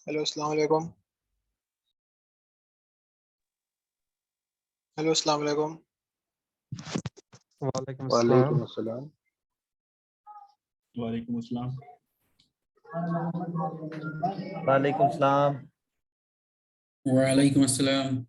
Hello अस्सलाम वालेकुम। Hello अस्सलाम वालेकुम। वालेकुम अस्सलाम। वालेकुम अस्सलाम। वालेकुम अस्सलाम। वालेकुम सलाम। वालेकुम अस्सलाम।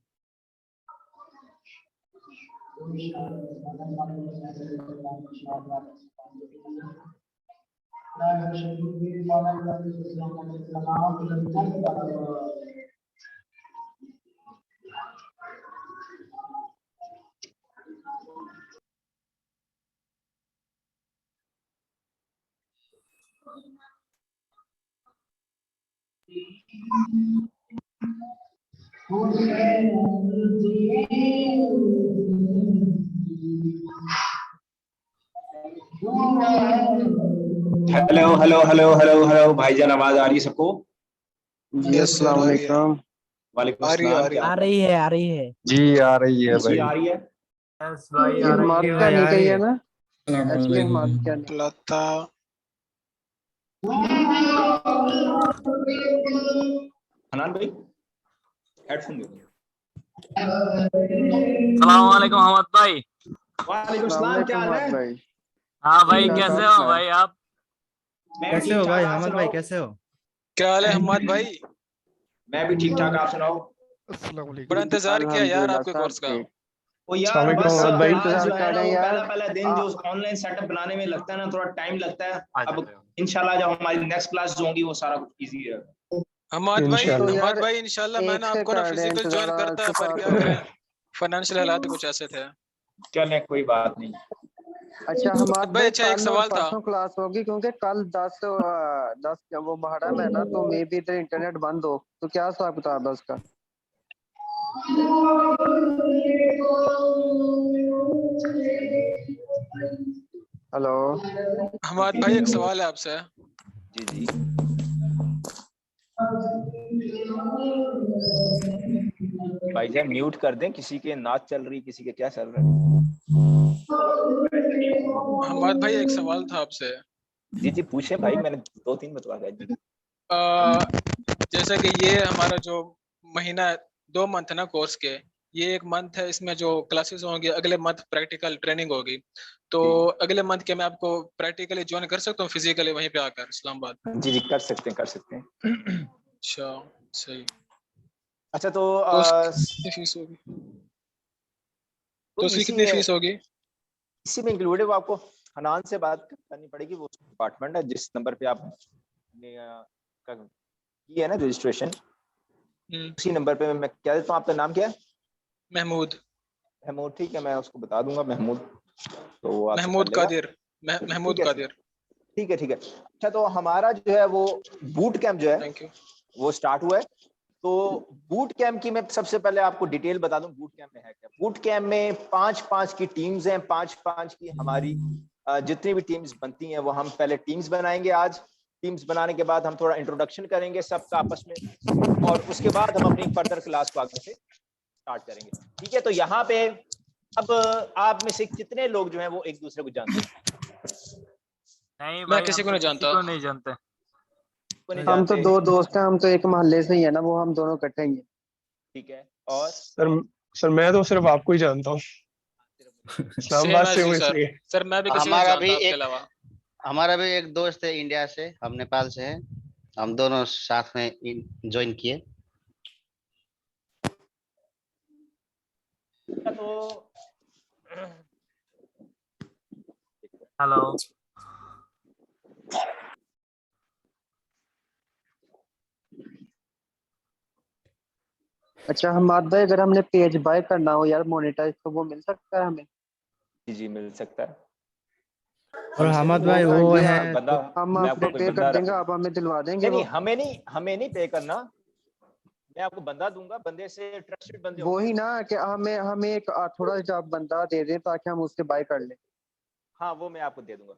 Hello hello hello hello hello भाईजान, आवाज आ रही है सबको? जी यस सर, अस्सलाम आ रही है। वालेकुम। वालेकुम आ रही है, आ अस्सलाम। रही क्या है। आ हाल है? रही है, आ रही है। जी आ रही है जी भाई। आ रही है। यस भाई ये आ रही हमाद है का भाई, नहीं आ रही कही है है। ना? अस्सलाम एक्चुअली हमाद वालेकुम। क्या नहीं। लता। हनान भाई, हेडफोन दो। सलाम वालेकुम अहमद भाई। वालेकुम अस्सलाम अस्सलाम, क्या वालेकुम हाल हमाद है? भाई। हाँ ठीक भाई, ठाक, कैसे आप हो सुनाए? भाई आप? मैं कैसे ठीक हो ठाक, भाई आप हमद भाई, सुनाओ। कैसे हो? क्या हाल है हम्मद भाई? मैं भी ठीक ठाक, आप सुनाओ। अस्सलाम बड़ा वालेकुम। इंतजार किया यार अल्हम्दुलिल्लाह आपके सब कोर्स का। ठीक। वो अस्सलाम यार वालेकुम बस हमाद भाई, आज इंतजार जो है कर ना, रहे हैं वो यार। पहला पहला दिन जो ऑनलाइन सेटअप बनाने में लगता है ना, थोड़ा टाइम लगता है। आ अब जाते हो। इंशाल्लाह जब हमारी नेक्स्ट क्लास जो होंगी वो सारा कुछ इजी है। हम्मद भाई, तो हम्मद यार भाई इंशाल्लाह मैं एक ना से आपको ना कर रहे हैं फिजिकल इंतजार ज्वाइन करता, आपके पर क्या साथ। करें, फाइनेंशियल हालात कुछ ऐसे थे। चलें, कोई बात नहीं। अच्छा हमाद हम्मद भाई, भाई, अच्छा एक कल और सवाल था। परसों क्लास होगी क्योंकि कल 10 वो मुहर्रम है ना, तो मे भी इधर इंटरनेट बंद हो, तो क्या हिसाब किताब है उसका? हेलो। हम्मद भाई, एक सवाल है आपसे। जी जी। भाईजान म्यूट कर दें, किसी के नाच चल रही, किसी के क्या चल रहा हम्मद भाई, एक सवाल था आपसे। है। जी जी पूछे भाई, मैंने दो तीन बतवा दिया जी। आ, जैसा कि ये हमारा जो महीना 2 मंथ है ना कोर्स के, ये एक मंथ है, इसमें जो क्लासेस होंगी, अगले मंथ प्रैक्टिकल ट्रेनिंग होगी। तो जी अगले मंथ के मैं आपको प्रैक्टिकली ज्वाइन कर सकता हूँ फिजिकली वहीं पे आकर इस्लामाबाद? जी जी कर सकते हैं, कर सकते हैं। अच्छा, सही। अच्छा तो तो उसकी कितनी फीस होगी? तो उसकी इसी कितनी फीस होगी? इसी में इंक्लूडेड आपको हनान से बात करनी पड़ेगी। वो डिपार्टमेंट है जिस नंबर पे आपने की है ना रजिस्ट्रेशन, हम्म, उसी नंबर पे मैं क्या देता हूँ। आपका नाम क्या है? महमूद। महमूद, ठीक है, मैं उसको बता दूंगा महमूद, तो वो आपसे कर महमूद लेगा। कादिर। महमूद ठीक है कादिर। ठीक है ठीक है। अच्छा तो हमारा जो है वो बूट कैंप जो है थैंक यू। वो स्टार्ट हुआ है। तो बूट कैंप की मैं सबसे पहले आपको डिटेल बता दूं, बूट कैंप में है क्या। बूट कैंप में 5-5 की टीम्स हैं, 5-5 की हमारी जितनी भी टीम्स बनती हैं वो हम पहले टीम्स बनाएंगे। आज टीम्स बनाने के बाद हम थोड़ा इंट्रोडक्शन करेंगे सबका आपस में, और उसके बाद हम अपनी फर्दर क्लास को आगे से स्टार्ट करेंगे। ठीक है, तो यहाँ पे अब आप में से कितने लोग जो हैं वो एक दूसरे को जानते हैं? नहीं मैं भाई, किसी हम को तो नहीं किसी जानता। को नहीं जानते। को नहीं हम तो जानते? 2 दोस्त हैं, हम तो एक मोहल्ले से ही है ना, वो हम दोनों इकट्ठे ही हैं। ठीक है, और सर मैं तो सिर्फ आपको ही जानता हूँ, सिर्फ मुझे जानते हैं। इस्लामाबाद सेम से एज यू हूँ सर। इसलिए। सर मैं भी किसी को नहीं हमारा भी जानता आपके एक अलावा। हमारा भी एक दोस्त है इंडिया से, हम नेपाल से हैं। हम दोनों साथ में ज्वाइन किए। तो हेलो। अच्छा हमाद भाई, अगर हमने पेज बाय करना हो यार मोनेटाइज, तो वो मिल सकता है हमें? जी जी मिल सकता है। और हमसे नहीं, हमद वो भाई मैं वो आपको है बंदा, हम मैं आपको आपको कोई पे कर बंदा, देंगे, आप हमें दिलवा देंगे नहीं नहीं वो? हमें नहीं पे करना। मैं आपको बंदा दूंगा, बंदे से ट्रस्टेड बंदे वो होंगे। ही ना कि हमें हमें एक थोड़ा सा बंदा दे दें ताकि हम उससे बाय कर लें। हाँ वो मैं आपको दे दूंगा।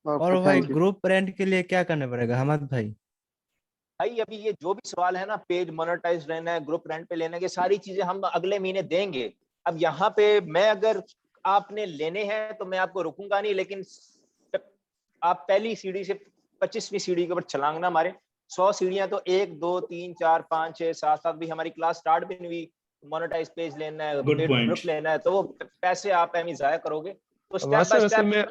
और ओके, भाई थैंक यू। ग्रुप रेंट के लिए क्या करना पड़ेगा हमद भाई? भाई अभी ये जो भी सवाल है ना, पेज मोनेटाइज रहना है, ग्रुप रेंट पे लेने के, सारी चीजें हम अगले महीने देंगे। अब यहाँ पे मैं अगर आपने लेने हैं तो मैं आपको रुकूंगा नहीं, लेकिन आप पहली सीढ़ी से 25वीं सीढ़ी के ऊपर छलांग ना मारे। 100 सीढ़ियां तो 1 2 3 4 5 6 7 7 भी हमारी क्लास स्टार्ट भी नहीं हुई, मोनेटाइज पेज लेना है, Good पेड point. ग्रुप लेना है, तो वो पैसे आप एम जाया करोगे। तो हमारे स्टेप बाय सर असल स्टेप में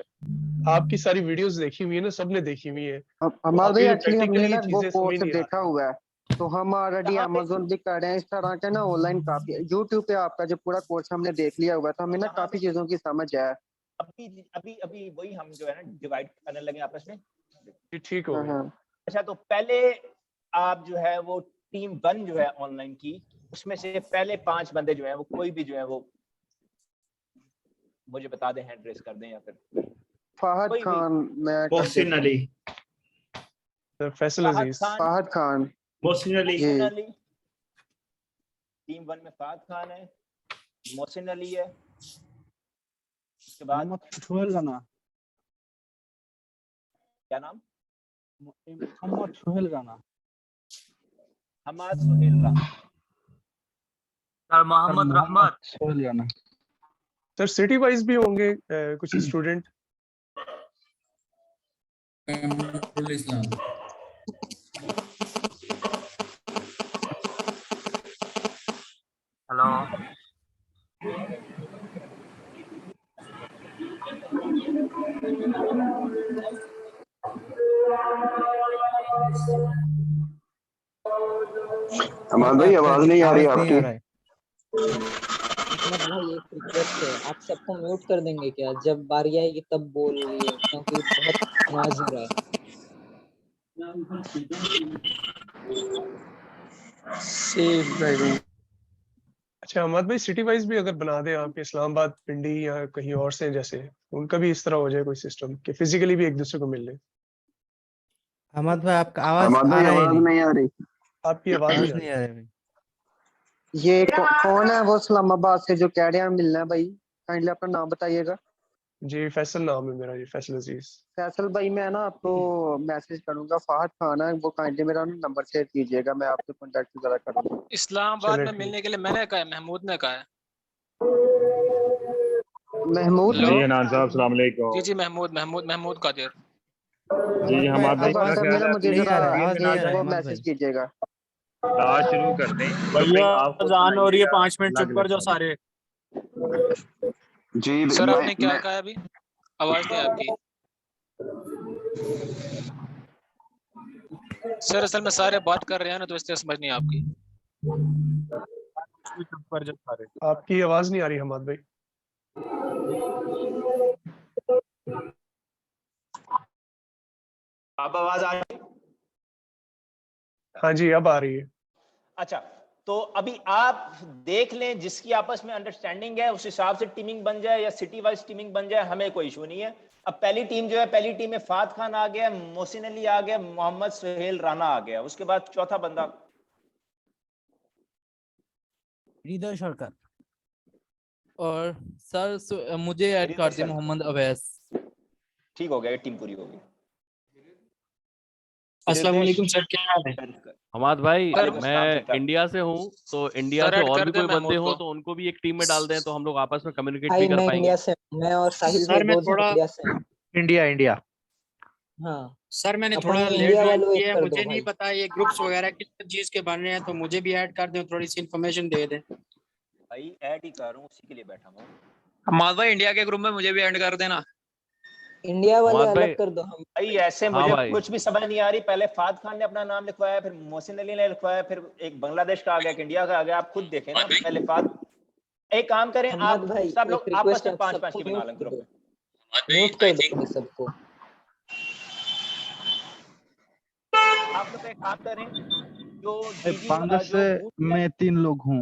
आपकी सारी वीडियोस देखी हुई है ना, सबने देखी हुई है। हमारे अभी भाई जो एक्चुअली हमने practically ना वो चीजें समझ कोर्स नहीं आ देखा हुआ है, तो हम ऑलरेडी यहाँ पे अमेजोन भी कर रहे हैं, इस तरह के ना ऑनलाइन काफी यूट्यूब पे आपका जो पूरा कोर्स हमने देख लिया हुआ है, तो हमें ना यहाँ काफी पे चीजों की समझ है। अभी अभी अभी वही हम जो है ना डिवाइड करने लगे आपस में। रही। ठीक हो हाँ गया। हाँ अच्छा, तो पहले आप जो है वो टीम 1 जो है ऑनलाइन की, उसमें से पहले 5 बंदे जो है वो कोई भी जो है वो मुझे बता दें, हैंड रेस कर दें या फिर फहद कोई भी। खान, मैं कर मोहसिन देता हूँ। अली, सर फैसल फहद अजीज। खान, फहद खान मोहसिन अली, जी। मोहसिन अली। टीम 1 में फहद खान है, मोहसिन अली है, उसके बाद मोहम्मद सोहेल राना। क्या नाम? मोहम्मद सोहेल राना। हमाद सुहेल राना। सर मोहम्मद रहमत। Sohail Rana. Sir city wise भी होंगे कुछ स्टूडेंट। इस्लाम। हेलो। हमारे भाई आवाज नहीं आ रही आपकी। अहमद भाई एक रिक्वेस्ट है, आप सबको म्यूट कर देंगे क्या? जब बारी आएगी तब बोलिए, क्योंकि बहुत नॉइज हो रहा है। अच्छा अहमद भाई, सिटी वाइज भी अगर बना दें आप, इस्लामाबाद, पिंडी या कहीं और से, जैसे उनका भी इस तरह हो जाए कोई सिस्टम कि फिजिकली भी एक दूसरे को मिल ले। अहमद भाई आपका आवाज नहीं आ रही। आपकी आवाज नहीं आ रही। नहीं आ रही भाई। ये कौन है वो इस्लामाबाद से जो कह रहे हैं मिलना है भाई? काइंडली अपना नाम बताइएगा। जी फैसल नाम है मेरा जी, फैसल अजीज। फैसल भाई मैं ना आपको मैसेज करूंगा, फहद खान है वो, काइंडली मेरा नंबर शेयर कीजिएगा, मैं आपसे कांटेक्ट जरा करूंगा। इस्लामाबाद चले में ठीक। मिलने के लिए मैंने कहा है, महमूद ने कहा है। महमूद हेलो। जी अनान साहब, अस्सलाम वालेकुम। जी जी, महमूद कादिर। जी हम आप अब क्या सर ख्याल मेरा है, मुझे अपनी जरा स्क्रीन में ना एक जाए, वो मैसेज कीजिएगा। क्लास शुरू कर दें। भैया आपको अजान हो रही है, बनाइएगा 5 मिनट चुप कर जाओ सारे। जी सर आपने क्या कहा अभी? आवाज नहीं आपकी। सर असल में सारे बात कर रहे हैं ना, तो इसलिए समझ नहीं आपकी। चुप कर जाओ सारे। आपकी आवाज नहीं आ रही हमाद भाई। अब आवाज आ रही है? हाँ जी अब आ रही है। अच्छा, तो अभी आप देख लें, जिसकी आपस में अंडरस्टैंडिंग है उस हिसाब से टीमिंग बन जाए या सिटी वाइज टीमिंग बन जाए, हमें कोई इशू नहीं है। अब पहली टीम जो है, पहली टीम में फहद खान आ गया, मोहसिन अली आ गया, मोहम्मद सुहेल राना आ गया, उसके बाद चौथा बंदा हृदय सरकार। और सर मुझे ऐड कर दिए मोहम्मद अवैस। ठीक हो गया, टीम पूरी हो गई। अस्सलाम वालेकुम सर, क्या हाल है? हमाद भाई सर, मैं इंडिया से हूँ, तो इंडिया सर से ऐड और कर भी दे कोई बंदे महमूद हो को। तो उनको भी एक टीम में डाल दें, तो हम लोग आपस में कम्युनिकेट भी भाई कर मैं पाएंगे। इंडिया से हूं, मैं और साहिल सर भाई मैं बोथ थोड़ा इंडिया से हैं। इंडिया। हाँ सर मैंने अपन थोड़ा लेट इंडिया ज्वाइन वालों एक किया है, कर मुझे दो नहीं भाई। पता ये ग्रुप्स वगैरह किस चीज के बन रहे हैं, तो मुझे भी ऐड कर दें, थोड़ी सी इन्फॉर्मेशन दे दें। भाई ऐड ही कर रहा हूँ, उसी के लिए बैठा हूँ। हमाद भाई इंडिया के ग्रुप में मुझे भी ऐड कर देना। इंडिया वाले हमाद भाई अलग कर दो। हम भाई ऐसे हाँ मुझे भाई। कुछ भी समझ नहीं आ रही। पहले फहद खान ने अपना नाम लिखवाया, फिर मोहसिन अली ने लिखवाया, फिर एक बांग्लादेश का आ गया, एक इंडिया का आ गया। आप खुद देखें ना, पहले फहद। एक काम करें, अहमद आप भाई सब एक लोग आपस रिक्वेस्ट, में आप 5-5 सबको की बना म्यूट लें कर ग्रुप दो, में। म्यूट कर दो भाई सबको। आप लोग एक काम करें, जो डीजी बांग्लादेश जो से बूट मैं 3 लोग हूँ।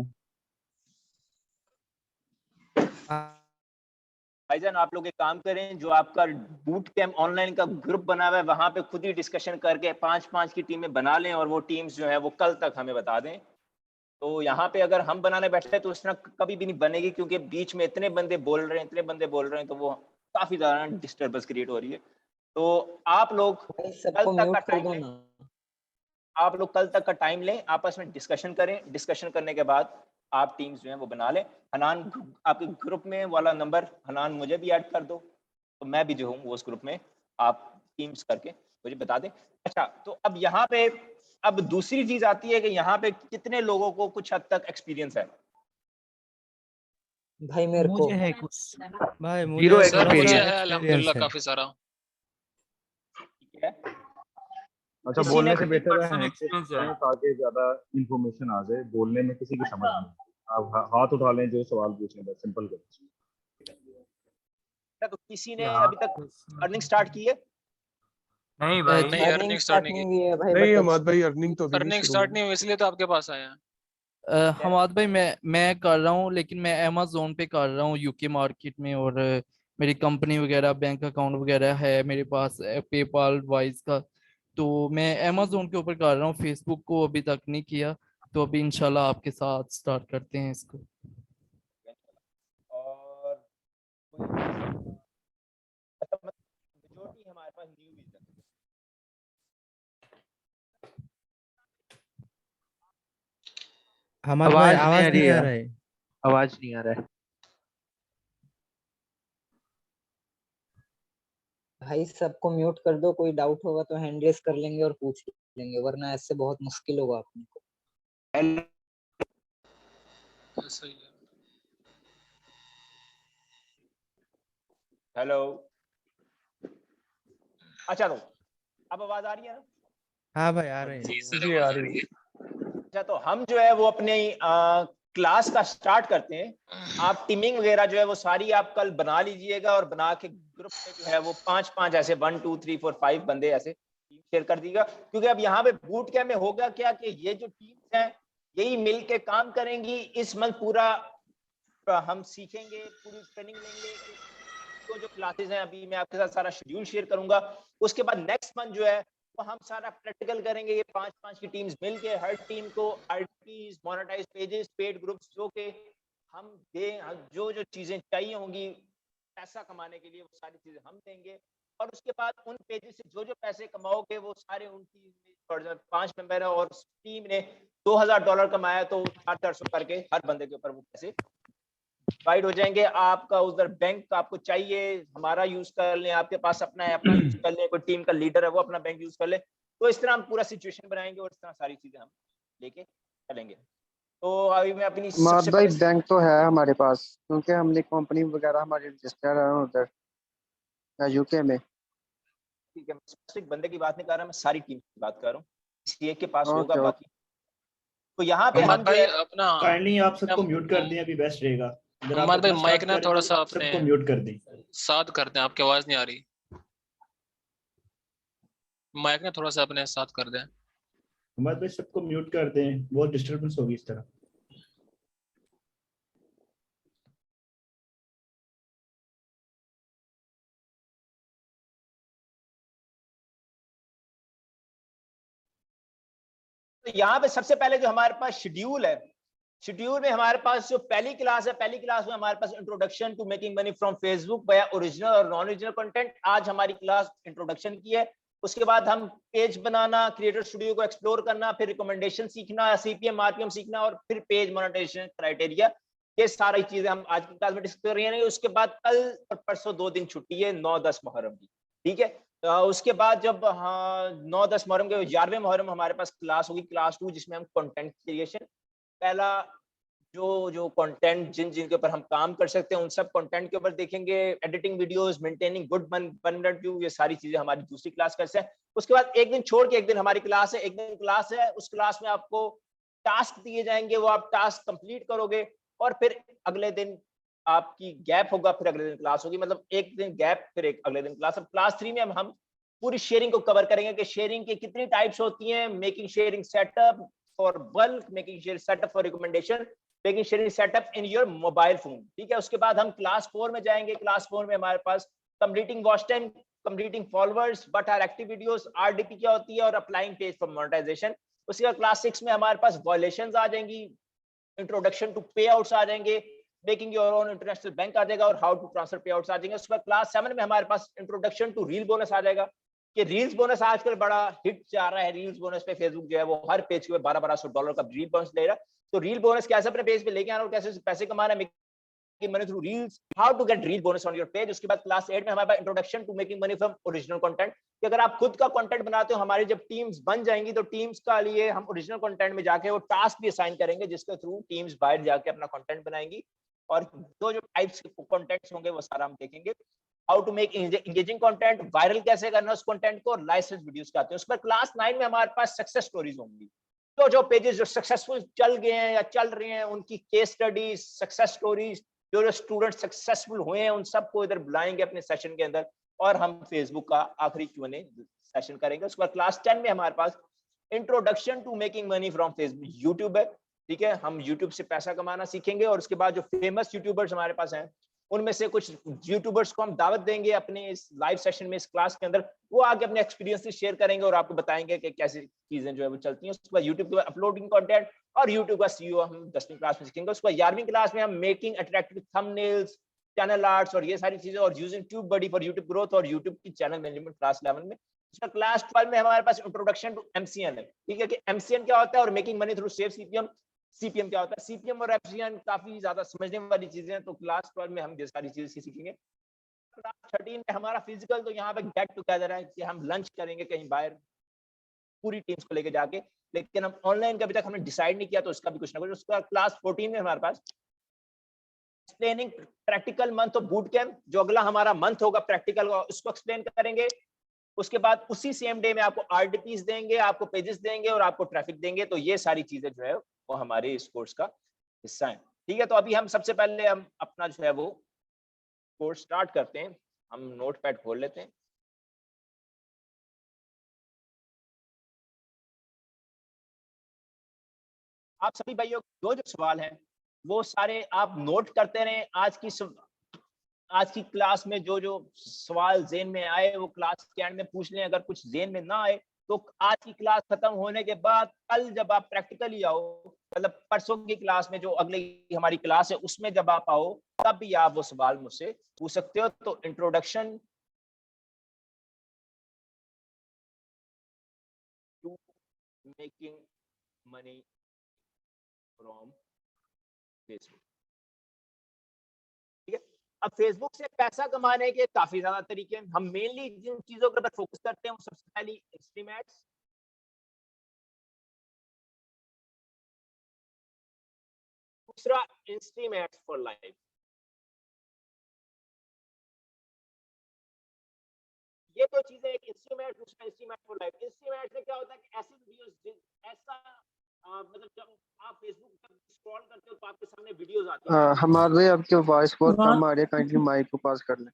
भाईजान, आप लोग एक काम करें, जो आपका बूट कैंप ऑनलाइन का ग्रुप बना हुआ है, वहां पे खुद ही डिस्कशन करके 5-5 की टीमें बना लें, और वो टीम्स जो है वो कल तक हमें बता दें। तो यहाँ पे अगर हम बनाने बैठे तो उस तरह कभी भी नहीं बनेगी, क्योंकि बीच में इतने बंदे बोल रहे हैं, तो वो काफी ज्यादा डिस्टर्बेंस क्रिएट हो रही है। तो आप लोग भाई कल सबको तक का म्यूट कर टाइम दो लें, ना। आप लोग कल तक का टाइम लें, आपस में डिस्कशन करें। डिस्कशन करने के बाद आप टीम्स जो है वो बना लें। हनान, आपके ग्रुप में वाला नंबर हनान मुझे भी ऐड कर दो, तो मैं भी जो हूँ वो उस ग्रुप में, आप टीम्स करके मुझे बता दें। अच्छा, तो अब यहाँ पे अब दूसरी चीज आती है कि यहाँ पे कितने लोगों को कुछ हद तक एक्सपीरियंस है। भाई मेरे को मुझे है कुछ भाई, Zero मुझे सर थोड़ा मुझे सा है अल्हम्दुलिल्लाह एक्सपीरियंस है। काफी सारा। ठीक है, अच्छा, किसी बोलने ने से बेहतर है पर्सन हैंडशेक एक्सपीरियंस है। करें ताकि ज्यादा इंफॉर्मेशन आ जाए, बोलने में किसी की समझ नहीं। आप हाथ उठा लें, जो सवाल पूछें, बस सिंपल करें। तो किसी ने अभी तक अर्निंग स्टार्ट की है? नहीं भाई, नहीं अर्निंग अर्निंग स्टार्ट स्टार्ट नहीं नहीं की। हुई है भाई, नहीं बट हमाद भाई, अर्निंग तो अभी नहीं अर्निंग शुरू स्टार्ट हुई। नहीं हुई इसलिए तो आपके पास आया। हमाद भाई मैं कर रहा हूँ, लेकिन मैं अमेज़न पे कर रहा हूँ यूके मार्केट में। और मेरी कंपनी वगैरह, बैंक अकाउंट वगैरह है मेरे पास पेपाल वाइज का। तो मैं अमेज़न के ऊपर कर रहा हूँ, फेसबुक को अभी तक नहीं किया। तो अभी इंशाल्लाह आपके साथ स्टार्ट करते हैं इसको। और मेजॉरिटी हमारे पास न्यू है। हमाद भाई आवाज नहीं आ रहा है। आवाज नहीं आ रहा है। भाई सबको म्यूट कर दो, कोई डाउट होगा तो हैंड रेस कर लेंगे और पूछ लेंगे, वरना ऐसे बहुत मुश्किल होगा अपने को। सही है। हेलो, अच्छा तो अब आवाज आ रही है ना? हाँ भाई आ रहे हैं। जी आ रही है। अच्छा, तो हम जो है वो अपने क्लास का स्टार्ट करते हैं। आप टीमिंग वगैरह जो है वो सारी आप कल बना लीजिएगा, और बना के ग्रुप में जो है वो 5-5 ऐसे 1 2 3 4 5 बंदे ऐसे शेयर कर दीजिएगा। क्योंकि अब यहाँ पे बूट कैंप में होगा क्या कि ये जो टीम्स हैं यही मिल के काम करेंगी। इस मंथ पूरा हम सीखेंगे, पूरी ट्रेनिंग लेंगे। तो जो क्लासेस हैं अभी मैं आपके साथ सारा शेड्यूल शेयर करूंगा। उसके बाद नेक्स्ट मंथ जो है वो हम सारा प्रैक्टिकल करेंगे। ये 5-5 की टीम्स मिलके हर टीम को आरटीपीस, मोनेटाइज पेजेस, पेड ग्रुप्स जो के हम जो जो चीजें चाहिए होंगी पैसा कमाने के लिए, वो सारी चीजें हम देंगे। और उसके बाद उन पेजेस से जो जो पैसे कमाओगे वो सारे उन टीम में 5 मेंबर है और टीम ने $2000 कमाया तो 400 करके हर बंदे के ऊपर वो पैसे डिवाइड हो जाएंगे। आपका उधर बैंक आपको चाहिए, हमारा यूज कर लें, आपके पास अपना है अपना यूज कर लें, कोई टीम का लीडर है वो अपना बैंक यूज कर ले। तो इस तरह हम पूरा सिचुएशन बनाएंगे और इस तरह सारी चीजें हम लेके चलेंगे। तो अभी मैं अपनी माद सबसे भाई पहले बैंक तो है हमारे पास, क्योंकि हमने कंपनी वगैरह हमारी रजिस्टर्ड है उधर यूके में। ठीक है, मैं स्पेसिफिक बंदे की बात नहीं कर रहा, मैं सारी टीम की बात कर रहा हूँ। किसी एक के पास होगा, ओके बाकी तो यहाँ पे हमाद हम जो भाई है अपना काइंडली आप सबको म्यूट कर दें, अभी बेस्ट रहेगा। अगर आप हमाद भाई अपना माइक स्टार्ट ना थोड़ा करेंगे सा तो अपने सबको म्यूट कर दें। साथ करते हैं, आपकी आवाज नहीं आ रही। माइक ना थोड़ा सा अपने साथ कर दें। हमारे भाई सबको म्यूट कर दें, बहुत डिस्टरबेंस होगी इस तरह। तो यहाँ पे सबसे पहले जो हमारे पास शेड्यूल है, शेड्यूल में हमारे पास जो पहली क्लास है, पहली क्लास में हमारे पास introduction to making money from Facebook by original और नॉन ओरिजिनल कंटेंट। आज हमारी क्लास इंट्रोडक्शन की है। उसके बाद हम पेज बनाना, क्रिएटर स्टूडियो को एक्सप्लोर करना, फिर रिकमेंडेशन सीखना, सीपीएम आरपीएम सीखना, और फिर पेज मोनेटाइजेशन क्राइटेरिया, ये सारी चीजें हम आज की क्लास में डिस्कस कर रहे हैं। उसके बाद कल और परसों 2 दिन छुट्टी है, 9-10 मुहर्रम की। ठीक है, उसके बाद जब 9-10 मुहर्रम के 11वें मुहर्रम हमारे पास क्लास होगी, क्लास 2, जिसमें हम कंटेंट क्रिएशन, पहला जो कंटेंट जिनके ऊपर हम काम कर सकते हैं उन सब कंटेंट के ऊपर देखेंगे। Editing videos, maintaining good 1 minute view, ये सारी चीजें हमारी दूसरी क्लास का हिस्सा है। उसके बाद एक दिन छोड़ के एक दिन हमारी क्लास है, एक दिन क्लास है, उस क्लास में आपको टास्क दिए जाएंगे, वो आप टास्क कंप्लीट करोगे, और फिर अगले दिन आपकी गैप होगा, फिर अगले दिन क्लास होगी, मतलब एक दिन गैप फिर एक अगले दिन क्लास। अब क्लास 3 में हम पूरी शेयरिंग को कवर करेंगे कि शेयरिंग की कितनी टाइप्स होती हैं, making sharing setup for bulk, making sharing setup for recommendation, making sharing setup in your mobile phone. ठीक है, उसके बाद हम क्लास 4 में जाएंगे। क्लास 4 में हमारे पास completing watch time, completing followers, what are active videos, RDP क्या होती है, और अप्लाइंग पेज फॉर मोनेटाइजेशन। उसके बाद क्लास 6 में हमारे पास वॉयलेशंस आ जाएंगी, इंट्रोडक्शन टू पे आउट्स आ जाएंगे, making your own international bank आ जाएगा, और how to transfer payouts आ जाएंगे। उसके बाद क्लास 7 में हमारे पास इंट्रोडक्शन टू रील बोनस आ जाएगा, कि रील्स बोनस आजकल बड़ा हिट जा रहा है। रील्स बोनस पे फेसबुक जो है वो हर पेज के $1200 का रील बोनस ले रहा है। तो रील बोनस कैसे अपने पेज पे लेके आना और कैसे पैसे कमाना है, money through reels, how to get reel bonus on your page. उसके बाद क्लास 8 में हमारे पास introduction to making money from original content, कि अगर आप खुद का कंटेंट बनाते हो, हमारी जब टीम्स बन जाएंगी तो टीम्स का लिए हम ओरिजिनल कंटेंट में जाके वो टास्क भी असाइन करेंगे जिसके थ्रू टीम्स बाहर जाके अपना कंटेंट बनाएंगी, और जो जो टाइप्स के कंटेंट्स होंगे वो सारा हम देखेंगे। How to make engaging content, viral कैसे करना उस कंटेंट को, लाइसेंस वीडियोस का आते हैं। उस पर क्लास 9 में हमारे पास सक्सेस स्टोरीज होंगी, तो जो पेजेस जो सक्सेसफुल चल गए हैं या चल रहे हैं उनकी केस स्टडीज, सक्सेस स्टोरीज, जो स्टूडेंट सक्सेसफुल हुए हैं उन सबको इधर बुलाएंगे अपने सेशन के अंदर, और हम फेसबुक का आखिरी Q&A सेशन करेंगे। उसके बाद क्लास 10 में हमारे पास introduction to making money from Facebook, YouTube है, ठीक है, हम यूट्यूब से पैसा कमाना सीखेंगे। और उसके बाद जो फेमस यूट्यूबर्स हमारे पास हैं उनमें से कुछ यूट्यूबर्स को हम दावत देंगे अपने इस लाइव सेशन में, इस क्लास के अंदर, वो आगे अपने एक्सपीरियंसेस शेयर करेंगे और आपको बताएंगे कि कैसी चीजें जो है वो चलती हैं। उसके बाद यूट्यूब पे अपलोडिंग कंटेंट और यूट्यूब का CEO हम 10वीं क्लास में सीखेंगे। उसके बाद 11वीं क्लास में हम making attractive thumbnails, channel arts और ये सारी चीजें, और using Tube Buddy for YouTube growth, और यूट्यूब की चैनल मैनेजमेंट क्लास 11 में। उसका क्लास 12 में हमारे पास इंट्रोडक्शन टू MCN है, ठीक है, कि MCN क्या होता है और making money through save CPM क्या होता है। CPM और FCN काफी ज्यादा समझने वाली चीजें हैं, तो क्लास 12 में हम ये सारी चीजें सीखेंगे। क्लास 13 में हमारा फिजिकल, तो यहाँ पे गेट टुगेदर है कि हम लंच करेंगे कहीं बाहर पूरी टीम्स को लेके जाके, लेकिन हम ऑनलाइन का अभी तक हमने डिसाइड नहीं किया, तो उसका भी कुछ ना कुछ। उसका क्लास 14 में हमारे पास explaining practical month of boot camp, जो अगला हमारा मंथ होगा प्रैक्टिकल का, उसको एक्सप्लेन करेंगे। उसके बाद उसी सेम डे में आपको RDPs देंगे, आपको पेजेस देंगे और आपको ट्रैफिक देंगे। तो ये सारी चीजें जो है वो हमारे इस कोर्स का हिस्सा है, ठीक है। तो अभी हम सबसे पहले हम अपना जो है वो कोर्स स्टार्ट करते हैं। हम नोटपैड खोल लेते हैं। आप सभी भाइयों जो जो सवाल हैं वो सारे आप नोट करते रहें। आज की क्लास में जो जो सवाल ज़हन में आए वो क्लास के एंड में पूछ लें। अगर कुछ ज़हन में ना आए तो आज की क्लास खत्म होने के बाद कल जब आप प्रैक्टिकली आओ, मतलब परसों की क्लास में जो अगली हमारी क्लास है उसमें जब आप आओ, तब भी आप वो सवाल मुझसे पूछ सकते हो। तो introduction to making money from Facebook, ठीक है। अब फेसबुक से पैसा कमाने के काफी ज्यादा तरीके हैं। हम मेनली जिन चीजों के ऊपर फोकस करते हैं वो सबसे पहली एक्सट्रीम एड्स, दूसरा इंस्ट्रीम एड्स फॉर लाइफ। ये दो चीजें, एक इंस्ट्रीम एड, दूसरा instream ad for life. Instream ad से क्या होता है कि ऐसी वीडियोस, ऐसा मतलब जब आप फेसबुक पर स्क्रॉल करते हो तो आपके सामने वीडियोस आती हैं। हमारे भाई आपके वॉइस बहुत कम आ रही है, काइंडली माइक को पास कर लें।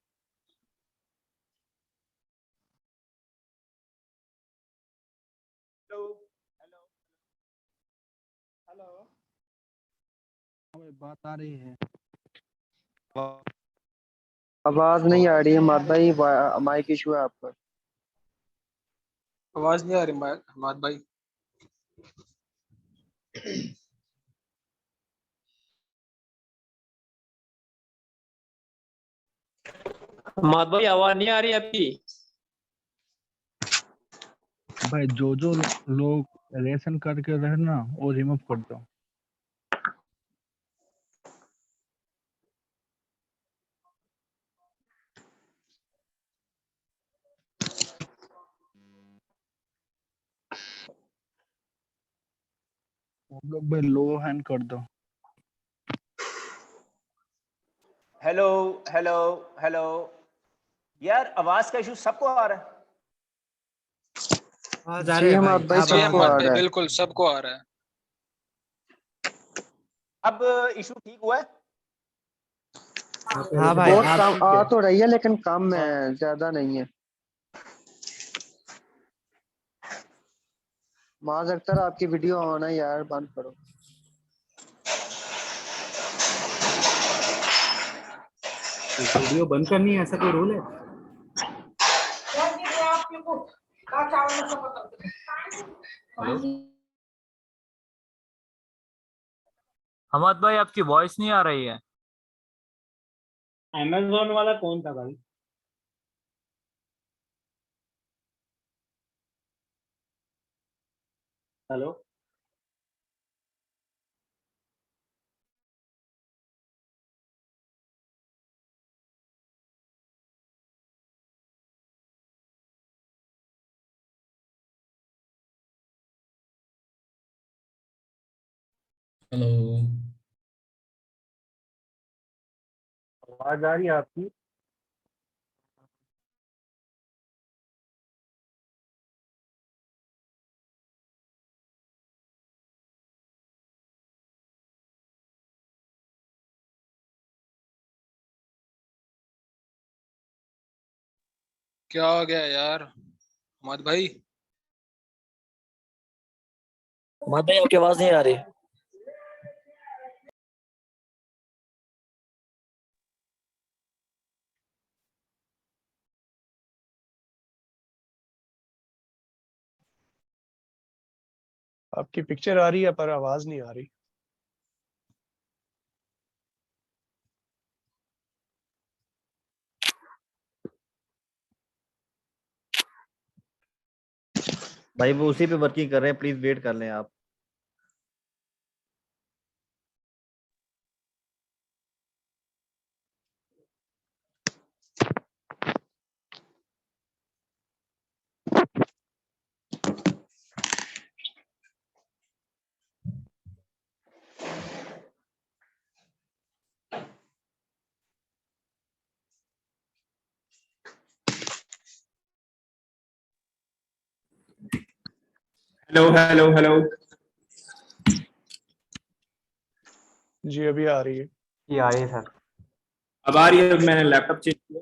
हेलो हेलो हेलो, बात आ रही है। आवाज नहीं आ रही है हमारे भाई, माइक इशू है आपका। आवाज नहीं आ रही हमाद भाई। हमाद भाई आवाज नहीं आ रही आपकी। भाई जो जो लोग रेशन करके रहे ना वो रिमूव कर दो। वो लोग भाई लो हैंड कर दो। हेलो हेलो हेलो, यार आवाज का इशू सबको आ रहा है। जी हमारे भाई सबको आ रहा है। बिल्कुल सबको आ रहा है। अब इशू ठीक हुआ है? हाँ भाई बहुत आप कम ठीक आ है। तो रही है लेकिन कम है, ज्यादा नहीं है। माज अख्तर आपकी वीडियो ऑन है यार, बंद करो। वीडियो बंद करनी है, ऐसा कोई रूल है? हेलो हमाद भाई आपकी वॉइस नहीं आ रही है। अमेज़न वाला कौन था भाई? Hello hello. आवाज आ रही है आपकी? क्या हो गया यार अहमद भाई? अहमद भाई आपकी आवाज नहीं आ रही। आपकी पिक्चर आ रही है पर आवाज नहीं आ रही। भाई वो उसी पे वर्किंग कर रहे हैं, प्लीज वेट कर लें आप। Hello hello hello. जी अभी आ रही है। ये आ रही है सर। अब आ रही है। मैंने लैपटॉप चेंज किया।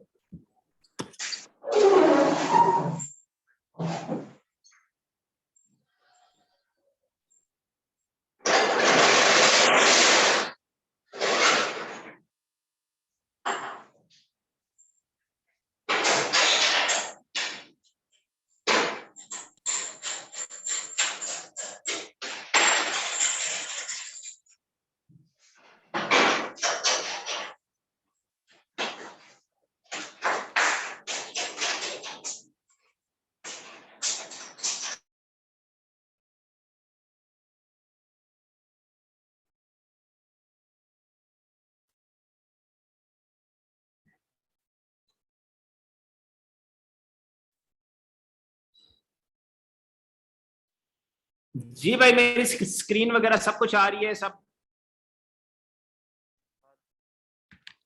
जी भाई मेरी स्क्रीन वगैरह सब कुछ आ रही है सब।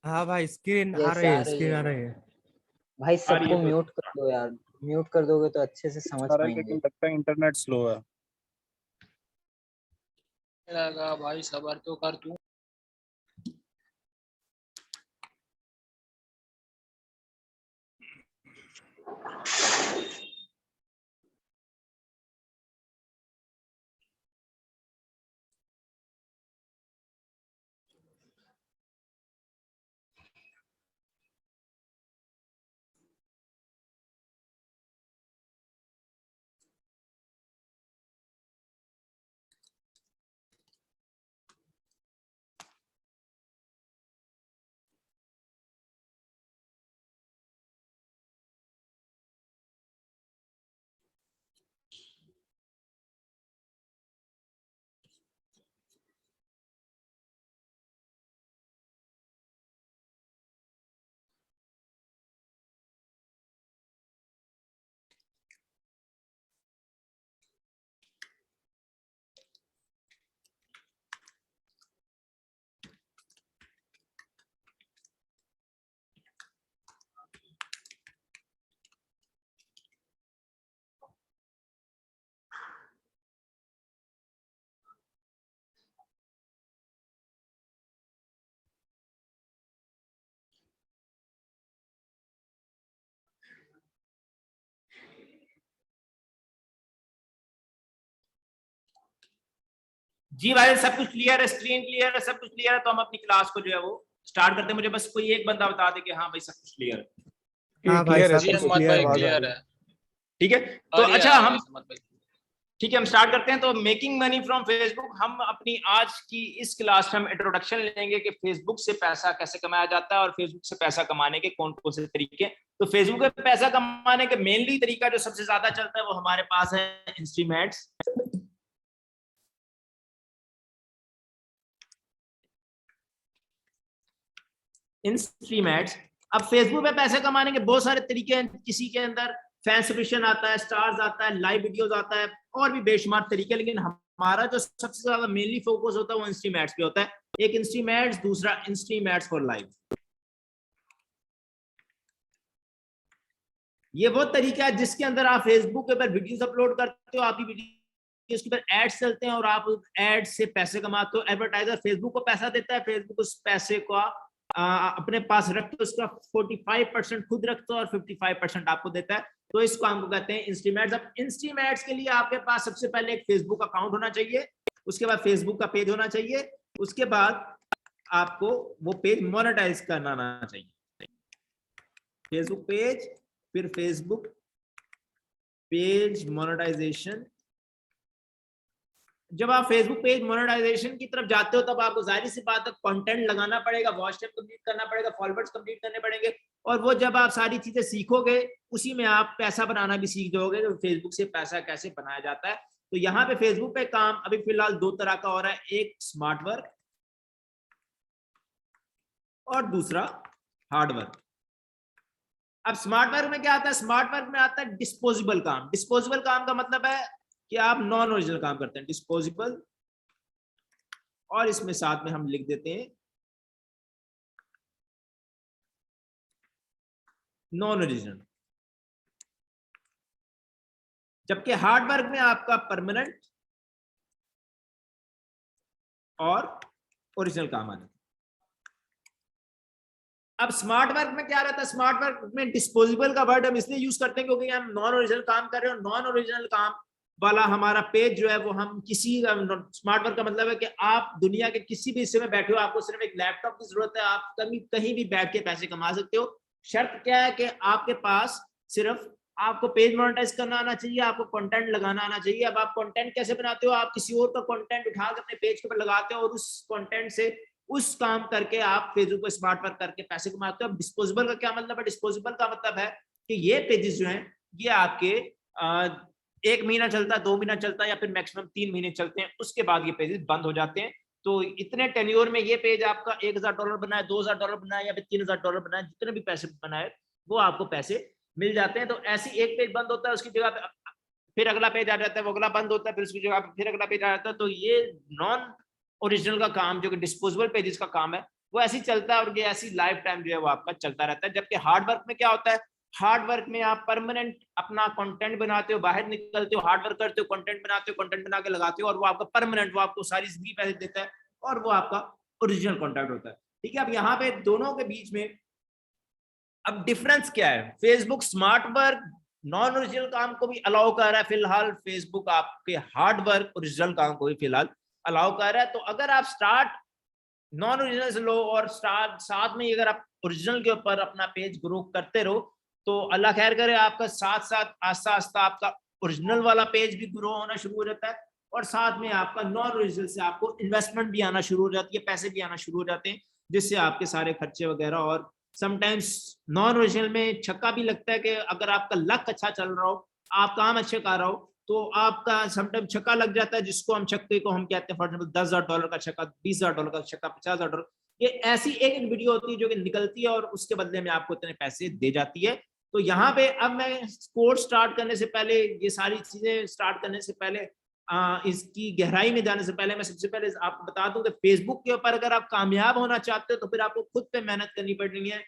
हाँ भाई स्क्रीन आ यस रही आ है, रही स्क्रीन आ है। रही है। भाई आ रही सबको है तो म्यूट कर दो यार, म्यूट कर दोगे तो अच्छे से समझ सारा पाएंगे। लेकिन लगता है इंटरनेट स्लो है। लगा भाई सबर तो कर तू। जी भाई सब कुछ क्लियर है, स्क्रीन क्लियर है, सब कुछ क्लियर है। तो हम अपनी क्लास को जो है वो स्टार्ट करते हैं। मुझे बस कोई एक बंदा बता दे कि हाँ भाई सब कुछ क्लियर है। हाँ भाई क्लियर है, सब जी कुछ अहमद भाई क्लियर है। क्लियर है। ठीक है आ तो रही है अच्छा हम आवाज अहमद भाई। ठीक है हम स्टार्ट करते हैं। तो मेकिंग मनी फ्रॉम फेसबुक, हम अपनी आज की इस क्लास में हम इंट्रोडक्शन लेंगे कि फेसबुक से पैसा कैसे कमाया जाता है और फेसबुक से पैसा कमाने के कौन कौन से तरीके। तो फेसबुक पे पैसा कमाने के मेनली तरीका जो सबसे ज्यादा चलता है वो हमारे पास है इंस्ट्रीमेंट्स। इंस्ट्रीमेंट्स। अब फेसबुक पे पैसे कमाने के बहुत सारे तरीके हैं। किसी के अंदर फैन सब्सक्रिप्शन आता है, स्टार्स आता है, लाइव वीडियोस आता है और भी बेशुमार तरीके। लेकिन हमारा जो सबसे ज्यादा मेनली फोकस होता है वो इंस्ट्रीमैट्स पे होता है। एक इंस्ट्रीमैट्स, दूसरा इंस्ट्रीमैट्स फॉर लाइव। ये वो तरीका है जिसके अंदर आप फेसबुक के ऊपर वीडियोस अपलोड करते हो, आपकी वीडियो उसके ऊपर एड्स चलते हैं और आप एड्स से पैसे कमाते हो। एडवर्टाइजर फेसबुक को पैसा देता है, फेसबुक उस पैसे को अपने पास रखते हो, उसका 45% खुद रखते हो और 55% आपको देता है। तो इस काम को कहते हैं इंस्ट्रीमैट्स। अब इंस्ट्रीमैट्स के लिए आपके पास सबसे पहले एक फेसबुक अकाउंट होना चाहिए, उसके बाद फेसबुक का पेज होना चाहिए, उसके बाद आपको वो पेज मोनेटाइज करना आना चाहिए। फेसबुक पेज, फिर फेसबुक पेज मोनेटाइजेशन। जब आप फेसबुक पेज मोनेटाइजेशन की तरफ जाते हो तब आपको जाहिर सी बात है कंटेंट लगाना पड़ेगा, वॉच टाइम कंप्लीट करना पड़ेगा, फॉलोवर्स कंप्लीट करने पड़ेंगे, और वो जब आप सारी चीजें सीखोगे उसी में आप पैसा बनाना भी सीख जाओगे, तो फेसबुक से पैसा कैसे बनाया जाता है। तो यहाँ पे फेसबुक पे काम अभी फिलहाल दो तरह का हो रहा है, एक स्मार्ट वर्क और दूसरा हार्ड वर्क। अब स्मार्ट वर्क में क्या आता है? स्मार्ट वर्क में आता है डिस्पोजेबल काम। डिस्पोजेबल काम का मतलब है कि आप नॉन ओरिजिनल काम करते हैं, डिस्पोजेबल, और इसमें साथ में हम लिख देते हैं नॉन ओरिजिनल। जबकि हार्ड वर्क में आपका परमानेंट और ओरिजिनल काम आता है। अब स्मार्ट वर्क में क्या रहता है? स्मार्ट वर्क में डिस्पोजेबल का वर्ड हम इसलिए यूज करते हैं क्योंकि हम नॉन ओरिजिनल काम कर रहे हो। नॉन ओरिजिनल काम वाला हमारा पेज जो है वो हम किसी, स्मार्ट वर्क का मतलब है कि आप दुनिया के किसी भी हिस्से में बैठे हो, आपको सिर्फ एक लैपटॉप की जरूरत है, आप कहीं भी बैठ के पैसे कमा सकते हो। शर्त क्या है कि आपके पास सिर्फ आपको पेज मोनेटाइज करना आना चाहिए, आपको कंटेंट लगाना आना चाहिए। अब आप कंटेंट कैसे बनाते हो? आप किसी और का कंटेंट उठा के अपने पेज के ऊपर लगाते हो और उस कंटेंट से उस काम करके आप फेसबुक पे स्मार्ट वर्क करके पैसे कमाते हो। अब डिस्पोजेबल का क्या मतलब है? डिस्पोजेबल का मतलब है कि ये पेजेस जो हैं ये आपके 1 महीना चलता है, 2 महीना चलता है, या फिर मैक्सिमम 3 महीने चलते हैं, उसके बाद ये पेजेस बंद हो जाते हैं। तो इतने टेन्योर में ये पेज आपका $1000 बनाए, $2000 बनाए या फिर $3000 बनाए, जितने भी पैसे बनाए वो आपको पैसे मिल जाते हैं। तो ऐसी एक पेज बंद होता है, उसकी जगह पे फिर अगला पेज आ जाता है, वो अगला बंद होता है, फिर उसकी जगह पे फिर अगला पेज आ जाता है। तो ये नॉन ओरिजिनल का काम जो कि डिस्पोजेबल पेजेस का काम है वो ऐसी चलता है और ये ऐसी लाइफ टाइम जो है वो आपका चलता रहता है। जबकि हार्ड वर्क में क्या होता है? हार्ड वर्क में आप परमानेंट अपना कंटेंट बनाते हो, बाहर निकलते हो, हार्ड वर्क करते हो, कंटेंट बनाते हो, कंटेंट बना के लगाते हो, और वो आपका परमानेंट, वो आपको सारी जिंदगी पैसे देता है और वो आपका ओरिजिनल कंटेंट होता है। ठीक है, अब यहाँ पे दोनों के बीच में अब डिफरेंस क्या है? Facebook smart work non original काम को भी अलाउ कर रहा है फिलहाल, फेसबुक आपके हार्ड वर्क ओरिजिनल काम को भी फिलहाल अलाउ कर रहा है। तो अगर आप स्टार्ट नॉन ओरिजिनल से लो और स्टार्ट साथ में अगर आप ओरिजिनल के ऊपर अपना पेज ग्रो करते रहो तो अल्लाह खैर करे, आपका साथ साथ आस्ता आस्ता आपका ओरिजिनल वाला पेज भी ग्रो होना शुरू हो जाता है और साथ में आपका नॉन ओरिजिनल से आपको इन्वेस्टमेंट भी आना शुरू हो जाती है, पैसे भी आना शुरू हो जाते हैं, जिससे आपके सारे खर्चे वगैरह, और समटाइम्स नॉन ओरिजिनल में छक्का भी लगता है कि अगर आपका लक अच्छा चल रहा हो, आप काम अच्छे कर रहा हो, तो आपका समटाइम छक्का लग जाता है, जिसको हम छक्के को हम कहते हैं फॉर एग्जांपल $10,000 का छक्का, $20,000 का छक्का, $50,000। ये ऐसी एक वीडियो होती है जो कि निकलती है और उसके बदले में आपको इतने पैसे दे जाती है। तो यहाँ पे अब मैं कोर्स स्टार्ट करने से पहले, ये सारी चीजें स्टार्ट करने से पहले, इसकी गहराई में जाने से पहले मैं सबसे पहले आपको बता दूं कि फेसबुक के ऊपर अगर आप कामयाब होना चाहते हो तो फिर आपको खुद पे मेहनत करनी पड़नी है,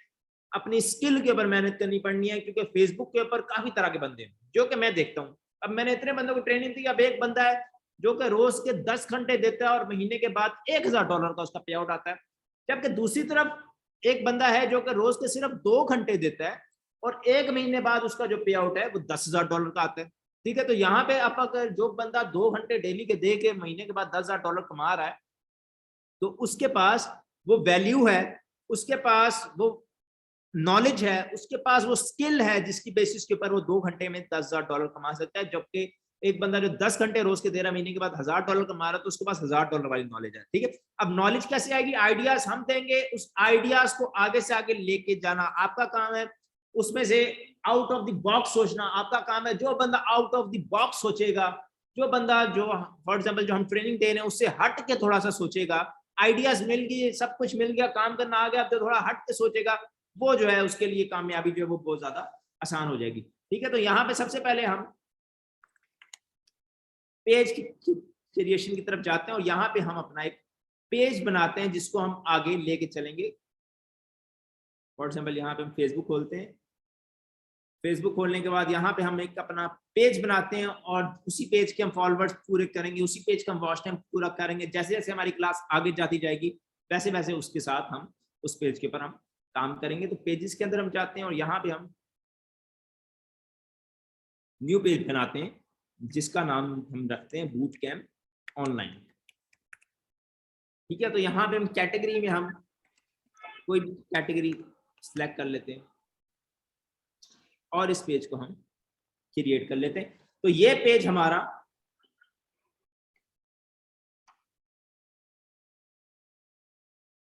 अपनी स्किल के ऊपर मेहनत करनी पड़नी है, क्योंकि फेसबुक के ऊपर काफी तरह के बंदे हैं जो कि मैं देखता हूँ। अब मैंने इतने बंदों को ट्रेनिंग दी, अब एक बंदा है जो कि रोज के 10 घंटे देता है और महीने के बाद $1000 का उसका पे आउट आता है, जबकि दूसरी तरफ एक बंदा है जो कि रोज के सिर्फ 2 घंटे देता है और 1 महीने बाद उसका जो पे आउट है वो $10,000 का आता है। ठीक है, तो यहाँ पे आप अगर जो बंदा 2 घंटे डेली के दे के महीने के बाद $10,000 कमा रहा है तो उसके पास वो वैल्यू है, उसके पास वो नॉलेज है, उसके पास वो स्किल है जिसकी बेसिस के ऊपर वो 2 घंटे में $10,000 कमा सकता है। जबकि एक बंदा जो 10 घंटे रोज के दे रहा है, महीने के बाद $1,000 कमा रहा है, तो उसके पास $1,000 वाली नॉलेज है। ठीक है, अब नॉलेज कैसे आएगी? आइडियाज हम देंगे, उस आइडियाज को आगे से आगे लेके जाना आपका काम है, उसमें से आउट ऑफ द बॉक्स सोचना आपका काम है। जो बंदा आउट ऑफ द बॉक्स सोचेगा, जो बंदा जो फॉर एग्जांपल जो हम ट्रेनिंग दे रहे हैं उससे हट के थोड़ा सा सोचेगा, आइडियाज मिल गए, सब कुछ मिल गया, काम करना आ गया, अब तो थोड़ा हट के सोचेगा, वो जो है उसके लिए कामयाबी जो है वो बहुत ज्यादा आसान हो जाएगी। ठीक है, तो यहाँ पे सबसे पहले हम पेज की क्रिएशन की तरफ जाते हैं और यहाँ पे हम अपना एक पेज बनाते हैं जिसको हम आगे लेके चलेंगे। फॉर एग्जाम्पल यहाँ पे हम फेसबुक खोलते हैं। फेसबुक खोलने के बाद यहाँ पे हम एक अपना पेज बनाते हैं और उसी पेज के हम फॉलोअर्स पूरे करेंगे, उसी पेज का हम वॉच टाइम पूरा करेंगे। जैसे जैसे हमारी क्लास आगे जाती जाएगी वैसे वैसे उसके साथ हम उस पेज के ऊपर हम काम करेंगे। तो पेजेस के अंदर हम जाते हैं और यहाँ पे हम न्यू पेज बनाते हैं जिसका नाम हम रखते हैं बूट कैम्प ऑनलाइन। ठीक है, तो यहाँ पे हम कैटेगरी में हम कोई भी कैटेगरी सिलेक्ट कर लेते हैं और इस पेज को हम क्रिएट कर लेते हैं। तो ये पेज हमारा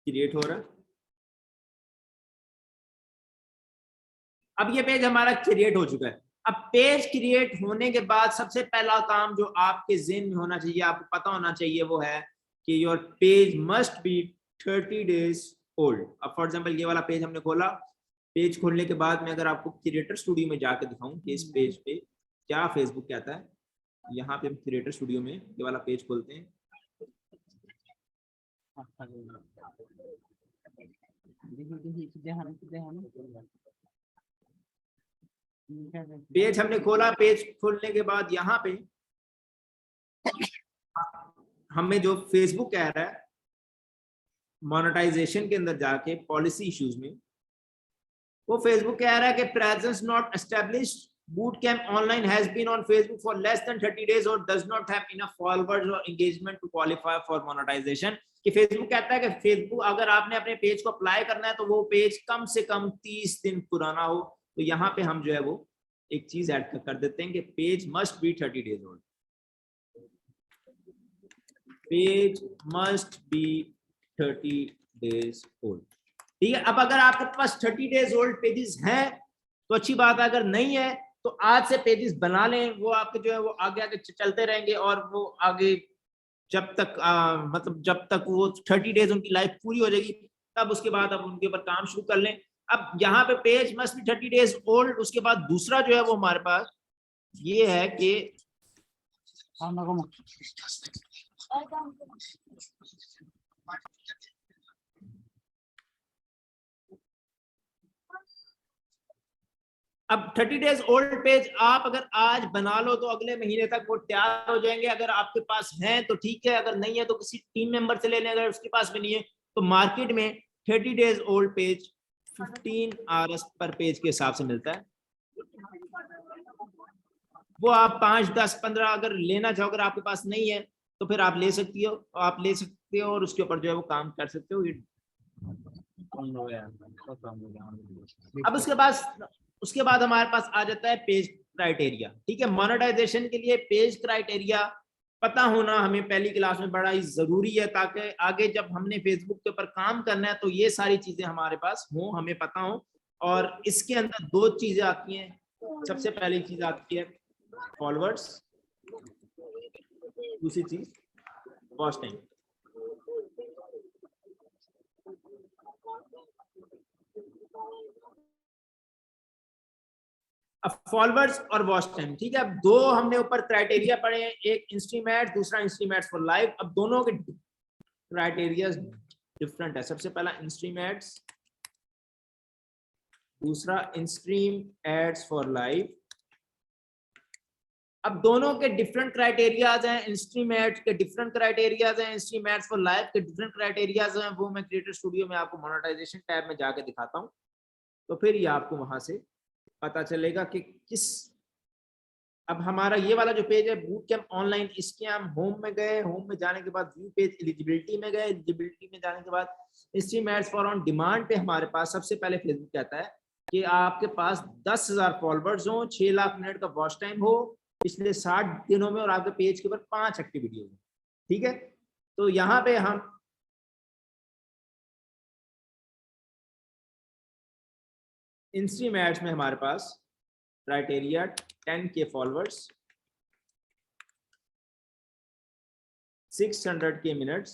क्रिएट हो रहा है। अब ये पेज हमारा क्रिएट हो चुका है। अब पेज क्रिएट होने के बाद सबसे पहला काम जो आपके ज़हन में होना चाहिए, आपको पता होना चाहिए, वो है कि your page must be 30 days old. अब फॉर एग्जांपल ये वाला पेज हमने खोला, पेज खोलने के बाद मैं अगर आपको क्रिएटर स्टूडियो में जाकर दिखाऊं कि इस पेज पे क्या फेसबुक कहता है, यहाँ पे हम क्रिएटर स्टूडियो में ये वाला पेज खोलते हैं। पेज हमने खोला, पेज खोलने के बाद यहाँ पे हमें जो फेसबुक कह रहा है मोनेटाइजेशन के अंदर जाके पॉलिसी इश्यूज में, वो फेसबुक कह रहा है कि presence not established, boot camp online has been on Facebook for less than 30 days और does not have enough followers और engagement to qualify for monetization. कि फेसबुक कहता है कि फेसबुक अगर आपने अपने पेज को अप्लाई करना है तो वो पेज कम से कम 30 दिन पुराना हो। तो यहाँ पे हम जो है वो एक चीज ऐड कर देते हैं कि page must be 30 days old. Page must be 30 days old. ठीक है, अब अगर आपके पास 30 डेज ओल्ड पेजेस हैं तो अच्छी बात है, अगर नहीं है तो आज से पेजेस बना लें। वो आपके जो है वो आगे आगे चलते रहेंगे और वो आगे जब तक मतलब जब तक वो 30 डेज उनकी लाइफ पूरी हो जाएगी तब उसके बाद अब उनके ऊपर काम शुरू कर लें। अब यहाँ पे page must be 30 days old. उसके बाद दूसरा जो है वो हमारे पास ये है कि अब 30 डेज ओल्ड पेज आप अगर आज बना लो तो अगले महीने तक वो तैयार हो जाएंगे। अगर आपके पास हैं तो ठीक है, अगर नहीं है तो किसी टीम मेंबर से ले लें। अगर उसके पास भी नहीं है तो मार्केट में 30 days old page 15 hours per page के हिसाब से मिलता है। वो आप 5, 10, 15 अगर लेना चाहो, अगर आपके पास नहीं है तो फिर आप ले सकती हो, और उसके ऊपर जो है वो काम कर सकते हो। अब उसके बाद हमारे पास आ जाता है पेज क्राइटेरिया। ठीक है, मोनेटाइजेशन के लिए पेज क्राइटेरिया पता होना हमें पहली क्लास में बड़ा ही जरूरी है, ताकि आगे जब हमने फेसबुक के ऊपर काम करना है तो ये सारी चीजें हमारे पास हो, हमें पता हो। और इसके अंदर 2 चीजें आती हैं। सबसे पहली चीज आती है फॉलोअर्स, दूसरी चीज वॉच टाइम। अब फॉलोअर्स और वॉच टाइम, ठीक है। अब 2 हमने ऊपर क्राइटेरिया पढ़े हैं, एक इंस्ट्रीम एड्स, दूसरा इंस्ट्रीम एड्स फॉर लाइव। अब दोनों के क्राइटेरिया डिफरेंट है। सबसे पहला इंस्ट्रीम एड्स, दूसरा इंस्ट्रीम एड्स फॉर लाइव। अब दोनों के डिफरेंट क्राइटेरियाज हैं। इंस्ट्रीम एड्स के डिफरेंट क्राइटेरियाज हैं, इंस्ट्रीम एड्स फॉर लाइव के डिफरेंट क्राइटेरियाज हैं। वो मैं क्रिएटर स्टूडियो में आपको मोनेटाइजेशन टैब में जाके दिखाता हूँ, तो फिर ये आपको वहां से पता चलेगा कि किस। अब हमारा ये वाला जो पेज है बूट कैम्प ऑनलाइन, इसके हम होम में गए, होम में जाने के बाद व्यू पेज एलिजिबिलिटी में गए, एलिजिबिलिटी में जाने के बाद instream ads for on demand पे हमारे पास सबसे पहले फेसबुक कहता है कि आपके पास 10,000 फॉलोअर्स हो, 6 लाख मिनट का वॉच टाइम हो पिछले 60 दिनों में और आपके पेज के ऊपर 5 एक्टिविटी हो। ठीक है, तो यहाँ पे हम इंस्ट्रीम एड्स में हमारे पास criteria 10K followers, 600K minutes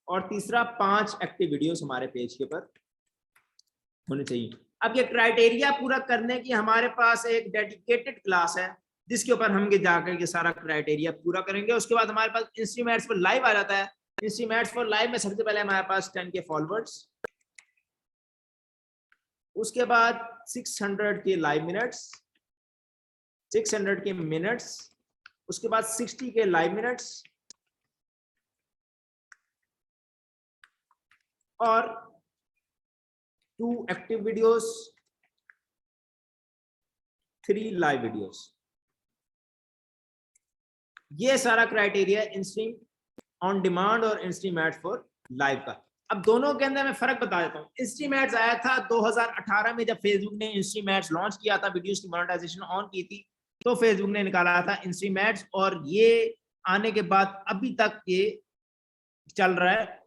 और तीसरा 5 एक्टिव वीडियोस हमारे पेज के ऊपर होने चाहिए। अब ये क्राइटेरिया पूरा करने की हमारे पास एक डेडिकेटेड क्लास है जिसके ऊपर हम जाकर के सारा क्राइटेरिया पूरा करेंगे। उसके बाद हमारे पास इंस्ट्रीमेंट्स फॉर लाइव आ जाता है। इंस्ट्रीमेंट्स फॉर लाइव में सबसे पहले हमारे पास 10K फॉलोअर्स, उसके बाद 600 के लाइव मिनट्स, 600 के मिनट्स, उसके बाद 60 के लाइव मिनट्स और 2 एक्टिव वीडियोस, 3 लाइव वीडियोस। ये सारा क्राइटेरिया इंस्ट्रीम ऑन डिमांड और इंस्ट्रीम एड्स फॉर लाइव का। अब दोनों के अंदर मैं फर्क बता देता हूँ। इंस्ट्रीम एड्स आया था 2018 में, जब फेसबुक ने इंस्ट्रीम एड्स लॉन्च किया था, वीडियोस की मोनेटाइजेशन ऑन की थी, तो फेसबुक ने निकाला था इंस्ट्रीम एड्स, और ये आने के बाद अभी तक ये चल रहा है।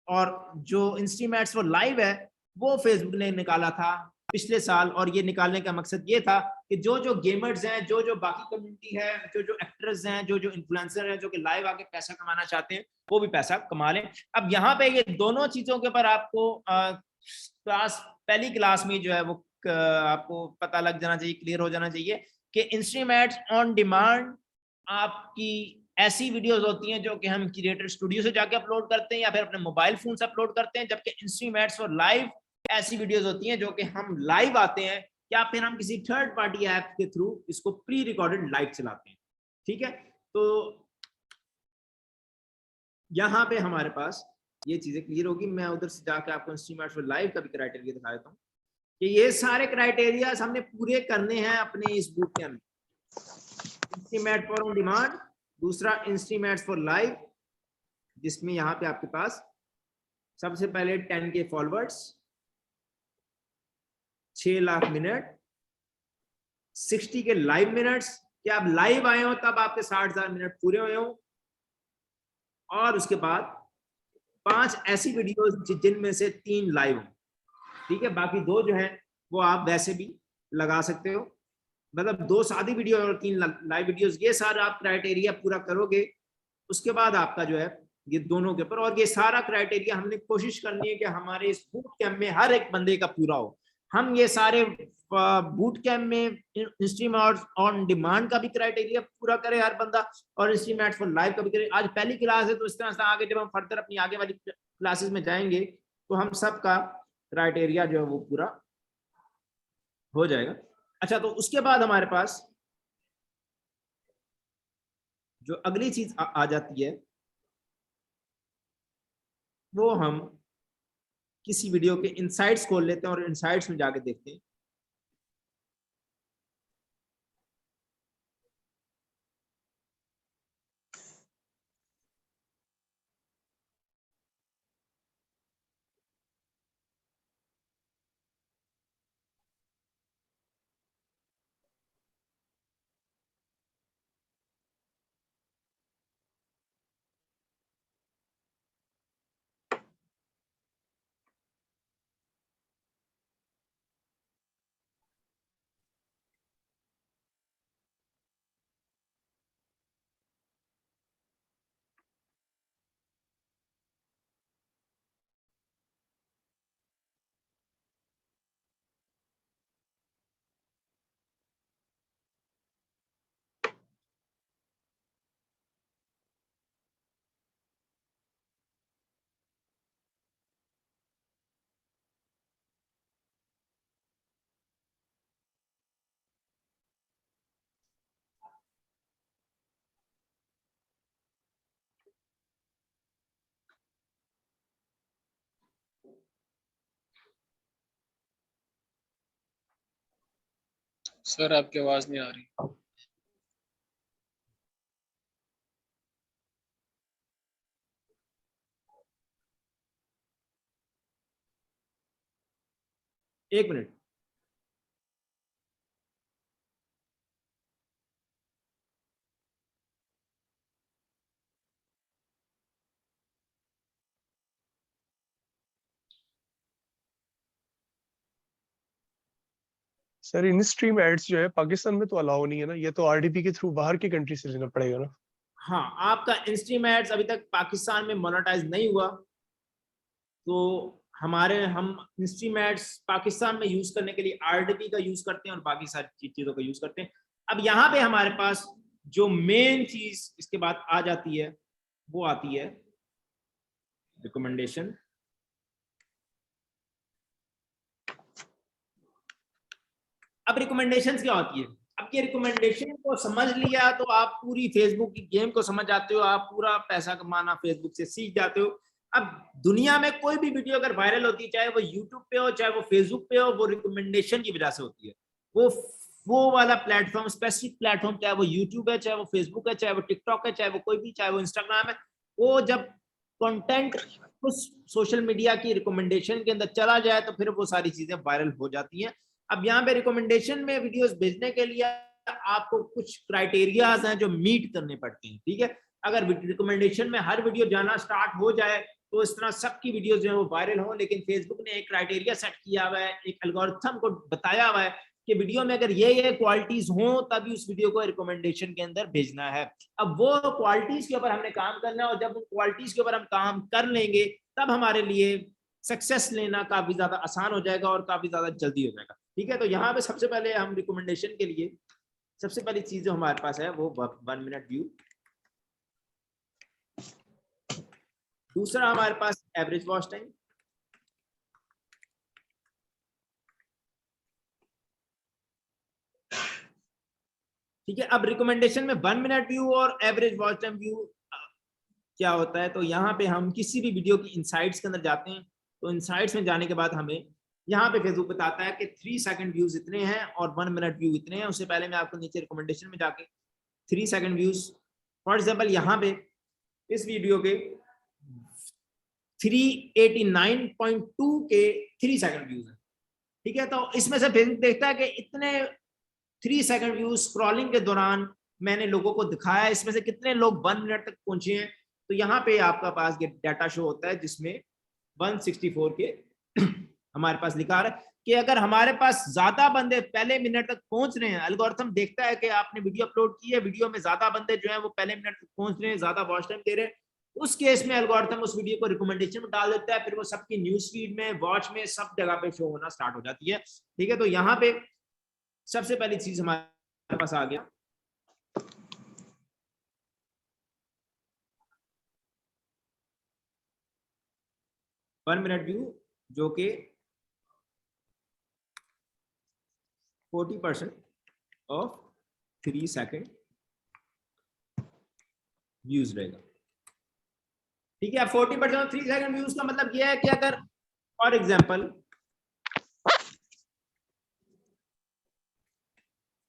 और जो इंस्ट्रीम एड्स फॉर लाइव है वो फेसबुक ने निकाला था पिछले साल, और ये निकालने का मकसद ये था कि जो गेमर्स हैं, जो बाकी कम्युनिटी है, जो एक्टर्स हैं, जो इन्फ्लुएंसर हैं, जो कि लाइव आके पैसा कमाना चाहते हैं, वो भी पैसा कमा लें। अब यहाँ पे ये दोनों चीजों के ऊपर आपको पहली क्लास में जो है वो आपको पता लग जाना चाहिए, क्लियर हो जाना चाहिए कि इंस्ट्रीम एड्स ऑन डिमांड आपकी ऐसी वीडियोस होती हैं जो कि हम क्रिएटर स्टूडियो से जाके अपलोड करते हैं या फिर अपने मोबाइल फोन से अपलोड करते हैं, जबकि इंस्ट्रीम एड्स फॉर लाइव ऐसी वीडियोस होती हैं जो कि हम लाइव आते हैं या फिर हम किसी थर्ड पार्टी ऐप के थ्रू इसको प्री रिकॉर्डेड लाइव चलाते हैं। ठीक है, तो यहाँ पे हमारे पास ये चीजें क्लियर होगी। मैं उधर से जाकर आपको इंस्ट्रीम एड्स फॉर लाइव का भी क्राइटेरिया दिखा देता हूँ कि ये सारे क्राइटेरिया हमने पूरे करने हैं अपने इस बूट कैंप में। Instream ad for on demand, दूसरा इंस्ट्रीम एड्स फॉर लाइव, जिसमें यहाँ पे आपके पास सबसे पहले 10K फॉलोअर्स, 6 लाख मिनट, 60 के लाइव मिनट्स, कि आप लाइव आए हो तब आपके 60,000 मिनट पूरे हुए हो, और उसके बाद 5 ऐसी वीडियोस जिनमें से 3 लाइव हो। ठीक है, बाकी 2 जो हैं वो आप वैसे भी लगा सकते हो, मतलब 2 सादी वीडियो और 3 लाइव वीडियोस। ये सारा आप क्राइटेरिया पूरा करोगे, उसके बाद आपका जो है ये दोनों के ऊपर, और ये सारा क्राइटेरिया हमने कोशिश करनी है कि हमारे इस बूट कैंप में हर एक बंदे का पूरा हो। हम ये सारे बूट कैंप में इंस्ट्रीम एड्स ऑन डिमांड का भी क्राइटेरिया पूरा करे हर बंदा, और इंस्ट्रीम एड्स फॉर लाइव का भी करे। आज पहली क्लास है, तो इस तरह से आगे जब हम फर्दर अपनी आगे वाली क्लासेस में जाएंगे तो हम सबका क्राइटेरिया जो है वो पूरा हो जाएगा। अच्छा, तो उसके बाद हमारे पास जो अगली चीज आ जाती है वो हम किसी वीडियो के इनसाइट्स खोल लेते हैं और इनसाइट्स में जाके देखते हैं। सर आपकी आवाज नहीं आ रही। एक मिनट। सर इन स्ट्रीम एड्स जो है पाकिस्तान में तो अलाउ नहीं है ना, ये तो आरडीपी के थ्रू बाहर की कंट्री से लेना पड़ेगा ना? हाँ, आपका इंस्ट्रीम एड्स अभी तक पाकिस्तान में मोनेटाइज नहीं हुआ, तो हम इंस्ट्रीम एड्स पाकिस्तान में यूज करने के लिए आरडीपी का यूज करते हैं और बाकी सारी चीजों का यूज करते हैं। अब यहाँ पे हमारे पास जो मेन चीज इसके बाद आ जाती है वो आती है रिकमेंडेशन। अब रिकमेंडेशंस क्या होती है? अब ये रिकमेंडेशन को समझ लिया तो आप पूरी फेसबुक की गेम को समझ जाते हो, आप पूरा पैसा कमाना फेसबुक से सीख जाते हो। अब दुनिया में कोई भी वीडियो अगर वायरल होती है, चाहे वो यूट्यूब पे हो चाहे वो फेसबुक पे हो, वो रिकमेंडेशन की वजह से होती है। वो वाला प्लेटफॉर्म, स्पेसिफिक प्लेटफॉर्म, चाहे वो यूट्यूब है, चाहे वो फेसबुक है, चाहे वो टिकटॉक है, चाहे वो कोई भी, चाहे वो इंस्टाग्राम है, वो जब कंटेंट उस सोशल मीडिया की रिकमेंडेशन के अंदर चला जाए तो फिर वो सारी चीजें वायरल हो जाती हैं। अब यहाँ पे रिकमेंडेशन में वीडियोस भेजने के लिए आपको कुछ क्राइटेरियाज हैं जो मीट करने पड़ते हैं, ठीक है। अगर रिकमेंडेशन में हर वीडियो जाना स्टार्ट हो जाए तो इस तरह सबकी वीडियो जो है वो वायरल हो, लेकिन फेसबुक ने एक क्राइटेरिया सेट किया हुआ है, एक एल्गोरिथम को बताया हुआ है कि वीडियो में अगर ये क्वालिटीज हो तभी उस वीडियो को रिकमेंडेशन के अंदर भेजना है। अब वो क्वालिटीज के ऊपर हमने काम करना है और जब उन क्वालिटीज के ऊपर हम काम कर लेंगे तब हमारे लिए सक्सेस लेना काफी ज्यादा आसान हो जाएगा और काफी ज्यादा जल्दी हो जाएगा, ठीक है। तो यहाँ पे सबसे पहले हम रिकमेंडेशन के लिए सबसे पहली चीज जो हमारे पास है वो 1 मिनट व्यू। दूसरा हमारे पास एवरेज वॉच टाइम, ठीक है। अब रिकमेंडेशन में 1 मिनट व्यू और एवरेज वॉच टाइम व्यू क्या होता है, तो यहाँ पे हम किसी भी वीडियो की इनसाइट्स के अंदर जाते हैं तो इनसाइट्स में जाने के बाद हमें यहाँ पे फेसबुक बताता है कि 3 सेकंड व्यूज इतने हैं और 1 मिनट व्यू इतने हैं। उससे पहले मैं आपको नीचे रिकमेंडेशन में जाके 3 सेकंड व्यूज, फॉर एग्जांपल यहाँ पे इस वीडियो के 389.2 के 3 सेकंड व्यूज हैं, ठीक है। तो इसमें से फेसबुक देखता है कि इतने 3 सेकंड व्यूज स्क्रॉलिंग के दौरान मैंने लोगों को दिखाया, इसमें से कितने लोग 1 मिनट तक पहुंचे हैं। तो यहाँ पे आपका पास ये डाटा शो होता है जिसमें 164 के हमारे पास लिखा रहा है कि अगर हमारे पास ज्यादा बंदे पहले मिनट तक पहुंच रहे हैं, एल्गोरिथम देखता है कि आपने वीडियो अपलोड की है, वीडियो में ज्यादा बंदे जो है वो पहले मिनट तक पहुंच रहे हैं, ज्यादा वॉच टाइम दे रहे हैं, उस केस में एल्गोरिथम उस वीडियो को रिकमेंडेशन में डाल देता है, फिर वो सबकी न्यूज फीड में, वॉच में, सब जगह पे शो होना स्टार्ट हो जाती है, ठीक है। तो यहाँ पे सबसे पहली चीज हमारे पास आ गया वन मिनट व्यू, जो कि 40% ऑफ 3 सेकंड व्यूज रहेगा, ठीक है। 40% ऑफ 3 सेकंड व्यूज का मतलब यह है कि अगर फॉर एग्जांपल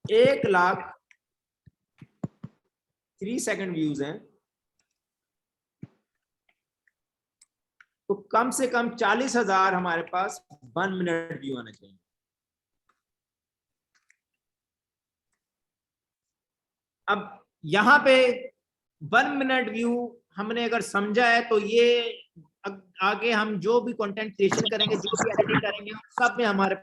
1,00,000 3 सेकंड व्यूज हैं तो कम से कम 40,000 हमारे पास 1 मिनट व्यू आना चाहिए। अब यहाँ पे 1 मिनट व्यू हमने अगर समझा है तो ये आगे हम जो भी कंटेंट क्रिएशन करेंगे, जो भी एडिटिंग करेंगे, सब में हमारे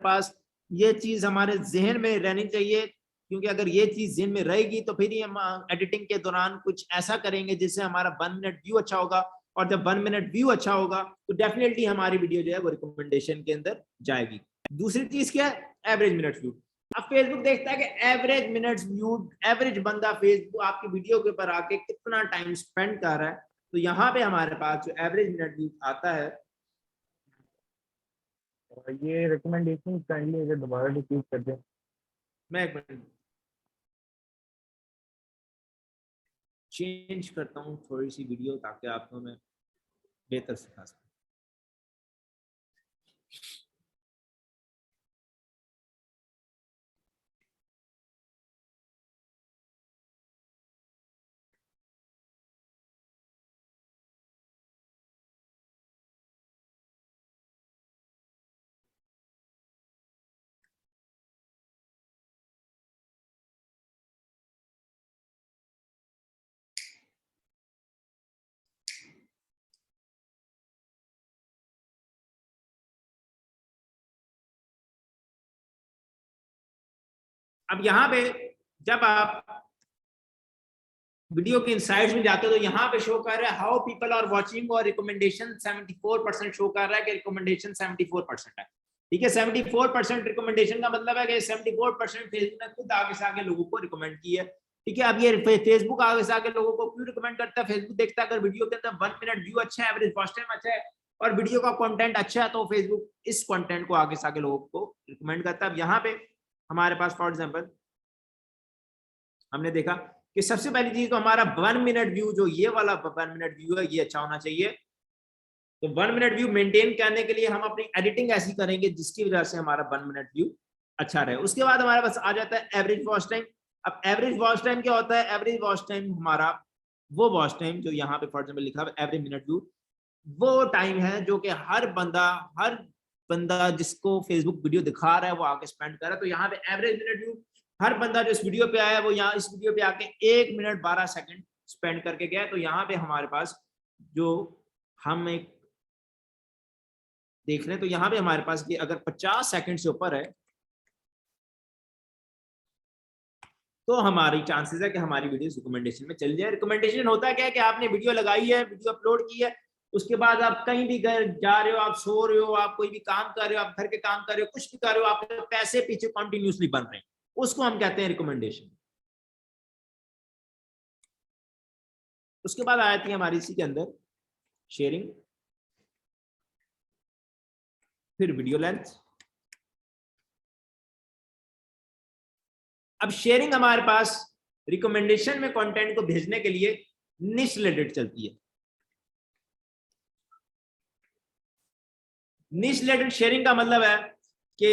पास ये चीज हमारे जहन में रहनी चाहिए, क्योंकि अगर ये चीज जहन में रहेगी तो फिर ही हम एडिटिंग के दौरान कुछ ऐसा करेंगे जिससे हमारा 1 मिनट व्यू अच्छा होगा, और जब 1 मिनट व्यू अच्छा होगा तो डेफिनेटली हमारी वीडियो जो है वो रिकमेंडेशन के अंदर जाएगी। दूसरी चीज क्या है? Average minute view. अब फेसबुक देखता है कि एवरेज मिनट्स व्यू, एवरेज बंदा फेसबुक आपकी वीडियो के ऊपर आके कितना टाइम स्पेंड कर रहा है, तो यहाँ पे हमारे पास जो एवरेज मिनट व्यू आता है, ये रिकमेंडेशन काइंडली अगर दोबारा रिपीट कर दें। मैं एक मिनट चेंज करता हूँ थोड़ी सी वीडियो ताकि आपको मैं बेहतर सिखा सकूं। अब यहाँ पे जब आप वीडियो के इनसाइट्स में जाते हो तो यहाँ पे शो कर रहा है हाउ पीपल आर वाचिंग और रिकमेंडेशन 74% शो कर रहा है कि रिकमेंडेशन 74% है। ठीक है। 74% रिकमेंडेशन का मतलब है कि 74% फेसबुक ने खुद आगे से आगे लोगों को रिकमेंड की है। ठीक है, अब ये फेसबुक आगे से आगे लोगों को क्यों रिकमेंड करता है? फेसबुक देखता है अगर वीडियो के अंदर 1 मिनट व्यू अच्छा है, एवरेज वॉच टाइम अच्छा है और वीडियो का कंटेंट अच्छा है, तो फेसबुक इस कंटेंट को आगे से आगे लोगों को रिकमेंड करता है। अब यहाँ पे हमारे पास फॉर एग्जांपल हमने देखा कि सबसे पहली चीज तो हमारा 1 मिनट व्यू, जो ये वाला 1 मिनट व्यू है, ये अच्छा होना चाहिए। तो 1 मिनट व्यू मेंटेन करने के लिए हम अपनी एडिटिंग ऐसी करेंगे जिसकी वजह से हमारा 1 मिनट व्यू अच्छा रहे। उसके बाद हमारे पास आ जाता है एवरेज वॉच टाइम। अब एवरेज वॉच टाइम क्या होता है? एवरेज वॉच टाइम हमारा वो वॉच टाइम जो यहाँ पे फॉर एग्जांपल लिखा है एवरेज मिनट व्यू, वो टाइम है जो कि हर बंदा जिसको फेसबुक वीडियो दिखा रहा है वो आके स्पेंड कर रहा है। तो यहाँ पे एवरेज मिनट व्यू, हर बंदा जो इस वीडियो पे आया वो यहाँ इस वीडियो पे आके 1 मिनट 12 सेकंड स्पेंड करके गया। तो यहाँ पे हमारे पास जो हम एक देख रहे हैं, तो यहाँ पे हमारे पास कि अगर 50 सेकंड से ऊपर है तो हमारी चांसेस है कि हमारी वीडियो रिकमेंडेशन में चल जाए। रिकमेंडेशन होता है क्या है कि आपने वीडियो लगाई है, वीडियो अपलोड की है, उसके बाद आप कहीं भी घर जा रहे हो, आप सो रहे हो, आप कोई भी काम कर रहे हो, आप घर के काम कर रहे हो, कुछ भी कर रहे हो, आपके पैसे पीछे कंटिन्यूसली बन रहे हैं, उसको हम कहते हैं रिकमेंडेशन। उसके बाद आ जाती है हमारी इसी के अंदर शेयरिंग, फिर वीडियो लेंथ। अब शेयरिंग हमारे पास रिकमेंडेशन में कंटेंट को भेजने के लिए निश रिलेटेड चलती है। निश रिलेटेड शेयरिंग का मतलब है कि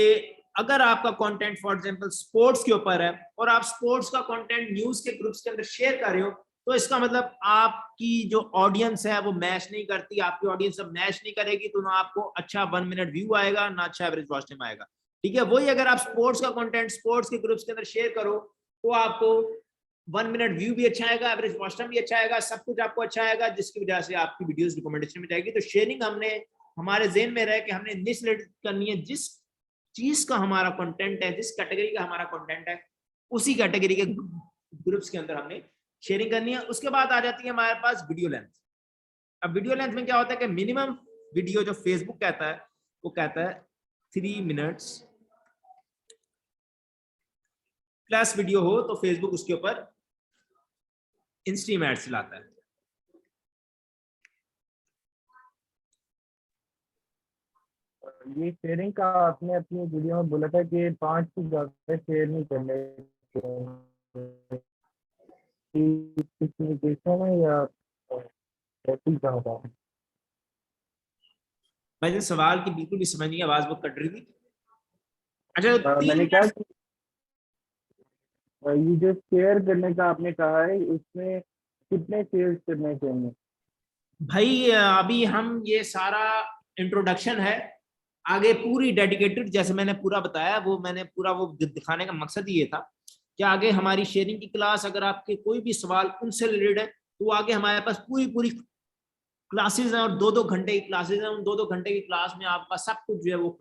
अगर आपका कंटेंट फॉर एग्जांपल स्पोर्ट्स के ऊपर है और आप स्पोर्ट्स का कंटेंट न्यूज के ग्रुप्स के अंदर शेयर कर रहे हो, तो इसका मतलब आपकी जो ऑडियंस है वो मैच नहीं करती, आपकी ऑडियंस अब मैच नहीं करेगी, तो ना आपको अच्छा 1 मिनट व्यू आएगा, ना अच्छा एवरेज वॉच टाइम आएगा। ठीक है, वही अगर आप स्पोर्ट्स का कंटेंट स्पोर्ट्स के ग्रुप्स के अंदर शेयर करो तो आपको 1 मिनट व्यू भी अच्छा आएगा, एवरेज वॉच टाइम भी अच्छा आएगा, सब कुछ आपको अच्छा आएगा, जिसकी वजह से आपकी वीडियोस रिकमेंडेशन में जाएगी। तो शेयरिंग हमने हमारे ज़हन में रहे कि हमने निश रिलेटेड करनी है, जिस चीज का हमारा कंटेंट है, जिस कैटेगरी का हमारा कंटेंट है, उसी कैटेगरी के ग्रुप्स के अंदर हमने शेयरिंग करनी है। उसके बाद आ जाती है हमारे पास वीडियो लेंथ। अब वीडियो लेंथ में क्या होता है कि मिनिमम वीडियो जो फेसबुक कहता है वो कहता है 3 मिनट्स प्लस वीडियो हो तो फेसबुक उसके ऊपर इंस्ट्रीम एड्स चलाता है। ये शेयरिंग का आपने अपनी वीडियो में बोला था कि 5 से ज्यादा शेयर नहीं करने स्पेसिफिकेशन है या क्या होता है? भाई सवाल की बिल्कुल भी समझ नहीं, आवाज बहुत कट रही थी। अच्छा, मैंने कहा कि ये जो शेयर करने का आपने कहा है इसमें कितने शेयर करने चाहिए? भाई अभी हम ये सारा इंट्रोडक्शन है, आगे पूरी डेडिकेटेड जैसे मैंने पूरा बताया वो मैंने पूरा वो दिखाने का मकसद ये था कि आगे हमारी शेयरिंग की क्लास, अगर आपके कोई भी सवाल उनसे रिलेटेड है तो आगे हमारे पास पूरी क्लासेस हैं और 2-2 घंटे की क्लासेस हैं। उन 2-2 घंटे की क्लास में आपका सब कुछ जो है वो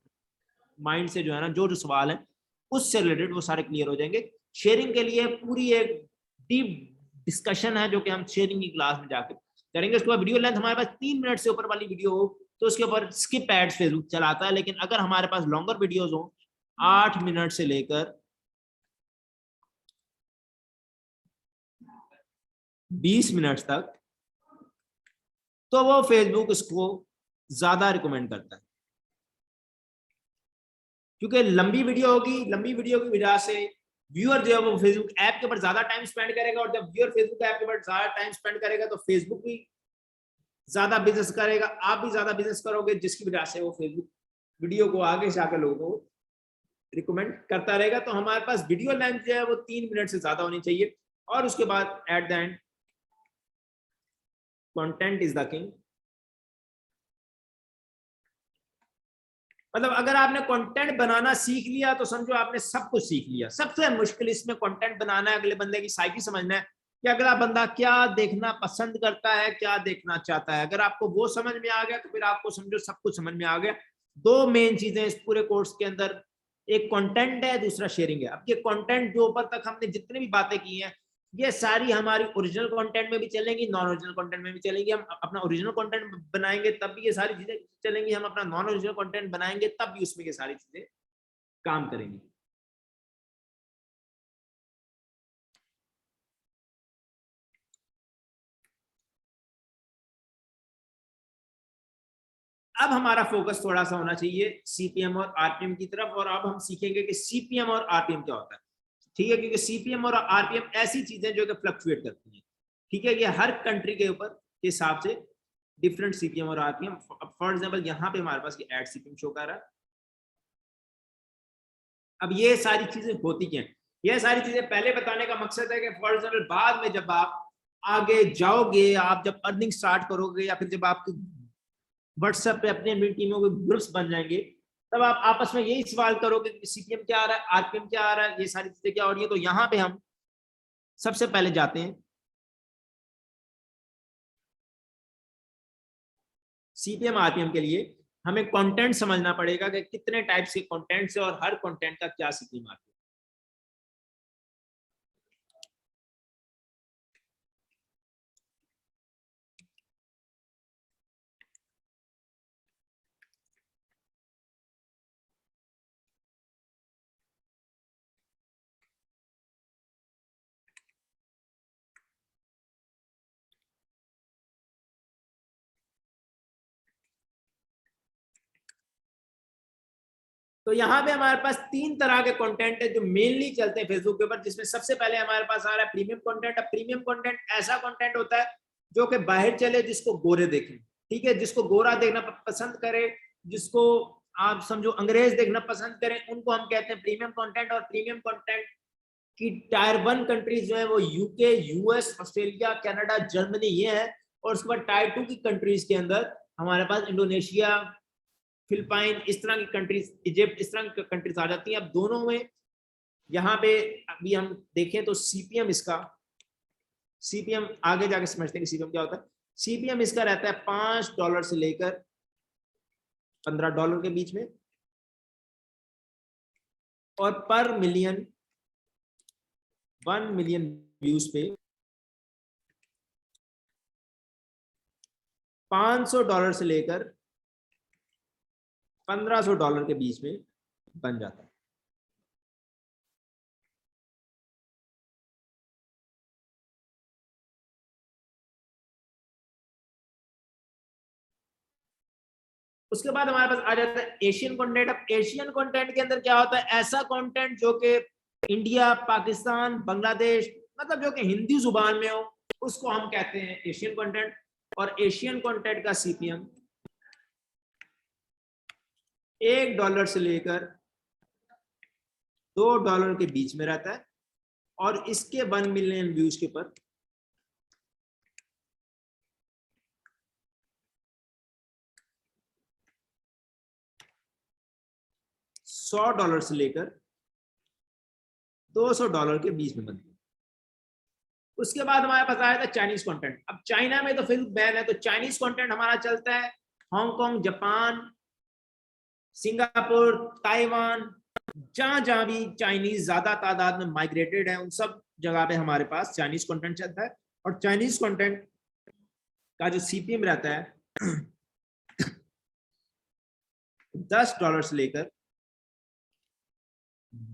माइंड से जो है ना जो सवाल है उससे रिलेटेड वो सारे क्लियर हो जाएंगे। शेयरिंग के लिए पूरी एक डीप डिस्कशन है जो कि हम शेयरिंग की क्लास में जाकर करेंगे। उसके बाद वीडियो लेंथ हमारे पास 3 मिनट से ऊपर वाली वीडियो हो तो उसके ऊपर स्किप एड्स फेसबुक चलाता है, लेकिन अगर हमारे पास लॉन्गर वीडियोस हो 8 मिनट से लेकर 20 मिनट तक तो वो फेसबुक इसको ज्यादा रिकमेंड करता है, क्योंकि लंबी वीडियो होगी, लंबी वीडियो की वजह से व्यूअर जो है वो फेसबुक ऐप के ऊपर ज्यादा टाइम स्पेंड करेगा और जब व्यूअर फेसबुक ऐप के ऊपर ज्यादा टाइम स्पेंड करेगा तो फेसबुक भी ज्यादा बिजनेस करेगा, आप भी ज्यादा बिजनेस करोगे, जिसकी वजह से वो फेसबुक वीडियो को आगे से आगे लोगों को रिकमेंड करता रहेगा। तो हमारे पास वीडियो लेंथ जो है वो 3 मिनट से ज्यादा होनी चाहिए। और उसके बाद at the end content is the king. मतलब अगर आपने कंटेंट बनाना सीख लिया तो समझो आपने सब कुछ सीख लिया। सबसे मुश्किल इसमें कंटेंट बनाना है, अगले बंदे की साइकी समझना है कि अगला बंदा क्या देखना पसंद करता है, क्या देखना चाहता है। अगर आपको वो समझ में आ गया तो फिर आपको समझो सब कुछ समझ में आ गया। 2 मेन चीजें इस पूरे कोर्स के अंदर, एक कंटेंट है, दूसरा शेयरिंग है। अब ये कंटेंट जो ऊपर तक हमने जितने भी बातें की हैं ये सारी हमारी ओरिजिनल कंटेंट में भी चलेंगी, नॉन ओरिजिनल कंटेंट में भी चलेंगी। हम अपना ओरिजिनल कंटेंट बनाएंगे तब भी ये सारी चीजें चलेंगी, हम अपना नॉन ओरिजिनल कंटेंट बनाएंगे तब भी उसमें ये सारी चीजें काम करेंगी। अब हमारा फोकस थोड़ा सा होना चाहिए सीपीएम और आरपीएम की तरफ, और अब हम सीखेंगे कि सीपीएम और आरपीएम क्या होता है। ठीक है, क्योंकि सीपीएम और आरपीएम ऐसी चीजें जो कि फ्लक्चुएट करती हैं। ठीक है, ये हर कंट्री के ऊपर के हिसाब से डिफरेंट सीपीएम और आरपीएम। फॉर एग्जांपल यहाँ पे हमारे पास ऐड सीपीएम शो कर रहा है। अब ये सारी चीजें होती क्या हैं, ये सारी चीजें पहले बताने का मकसद है कि फॉर एग्जांपल बाद में जब आप आगे जाओगे, आप जब अर्निंग स्टार्ट करोगे, या फिर जब आपके व्हाट्सएप पे अपने टीमों के ग्रुप्स बन जाएंगे, तब आप आपस में यही सवाल करोगे कि सीपीएम क्या आ रहा है, आरपीएम क्या आ रहा है, ये सारी चीजें क्या हो रही है। तो यहाँ पे हम सबसे पहले जाते हैं सीपीएम आरपीएम के लिए हमें कंटेंट समझना पड़ेगा कि कितने टाइप्स के कंटेंट्स है और हर कंटेंट का क्या सीपीएम आरपीएम। तो यहाँ पे हमारे पास 3 तरह के कंटेंट है जो मेनली चलते हैं फेसबुक के ऊपर, जिसमें सबसे पहले हमारे पास आ रहा है प्रीमियम कंटेंट। अब प्रीमियम कंटेंट ऐसा कंटेंट होता है जो कि बाहर चले, जिसको गोरे देखें। ठीक है, जिसको गोरा देखना पसंद करे, जिसको आप समझो अंग्रेज देखना पसंद करें, उनको हम कहते हैं प्रीमियम कंटेंट। और प्रीमियम कंटेंट की टायर 1 कंट्रीज जो है वो UK, US, Australia, Canada, Germany ये है। और उसके बाद टायर 2 की कंट्रीज के अंदर हमारे पास इंडोनेशिया, फिलिपाइन, इस तरह की कंट्रीज, इजिप्ट, इस तरह की कंट्रीज आ जाती हैं। अब दोनों में यहाँ पे अभी हम देखें तो सीपीएम इसका, सीपीएम आगे जाके समझते हैं कि सीपीएम क्या होता है। सीपीएम इसका रहता है $5 से लेकर $15 के बीच में, और पर मिलियन 1 मिलियन व्यूज पे $500 से लेकर $1500 के बीच में बन जाता है। उसके बाद हमारे पास आ जाता है एशियन कंटेंट। अब एशियन कंटेंट के अंदर क्या होता है, ऐसा कंटेंट जो कि इंडिया, पाकिस्तान, बांग्लादेश, मतलब जो कि हिंदी जुबान में हो, उसको हम कहते हैं एशियन कंटेंट। और एशियन कंटेंट का सीपीएम $1 से लेकर $2 के बीच में रहता है, और इसके 1 मिलियन व्यूज के ऊपर $100 से लेकर $200 के बीच में बनती है। उसके बाद हमारे पास आया था चाइनीज कंटेंट। अब चाइना में तो फेसबुक बैन है, तो चाइनीज कंटेंट हमारा चलता है हांगकांग, जापान, सिंगापुर, ताइवान, जहां जहां भी चाइनीज ज्यादा तादाद में माइग्रेटेड है, उन सब जगह पे हमारे पास चाइनीज कंटेंट चलता है। और चाइनीज कंटेंट का जो सीपीएम रहता है $10 से लेकर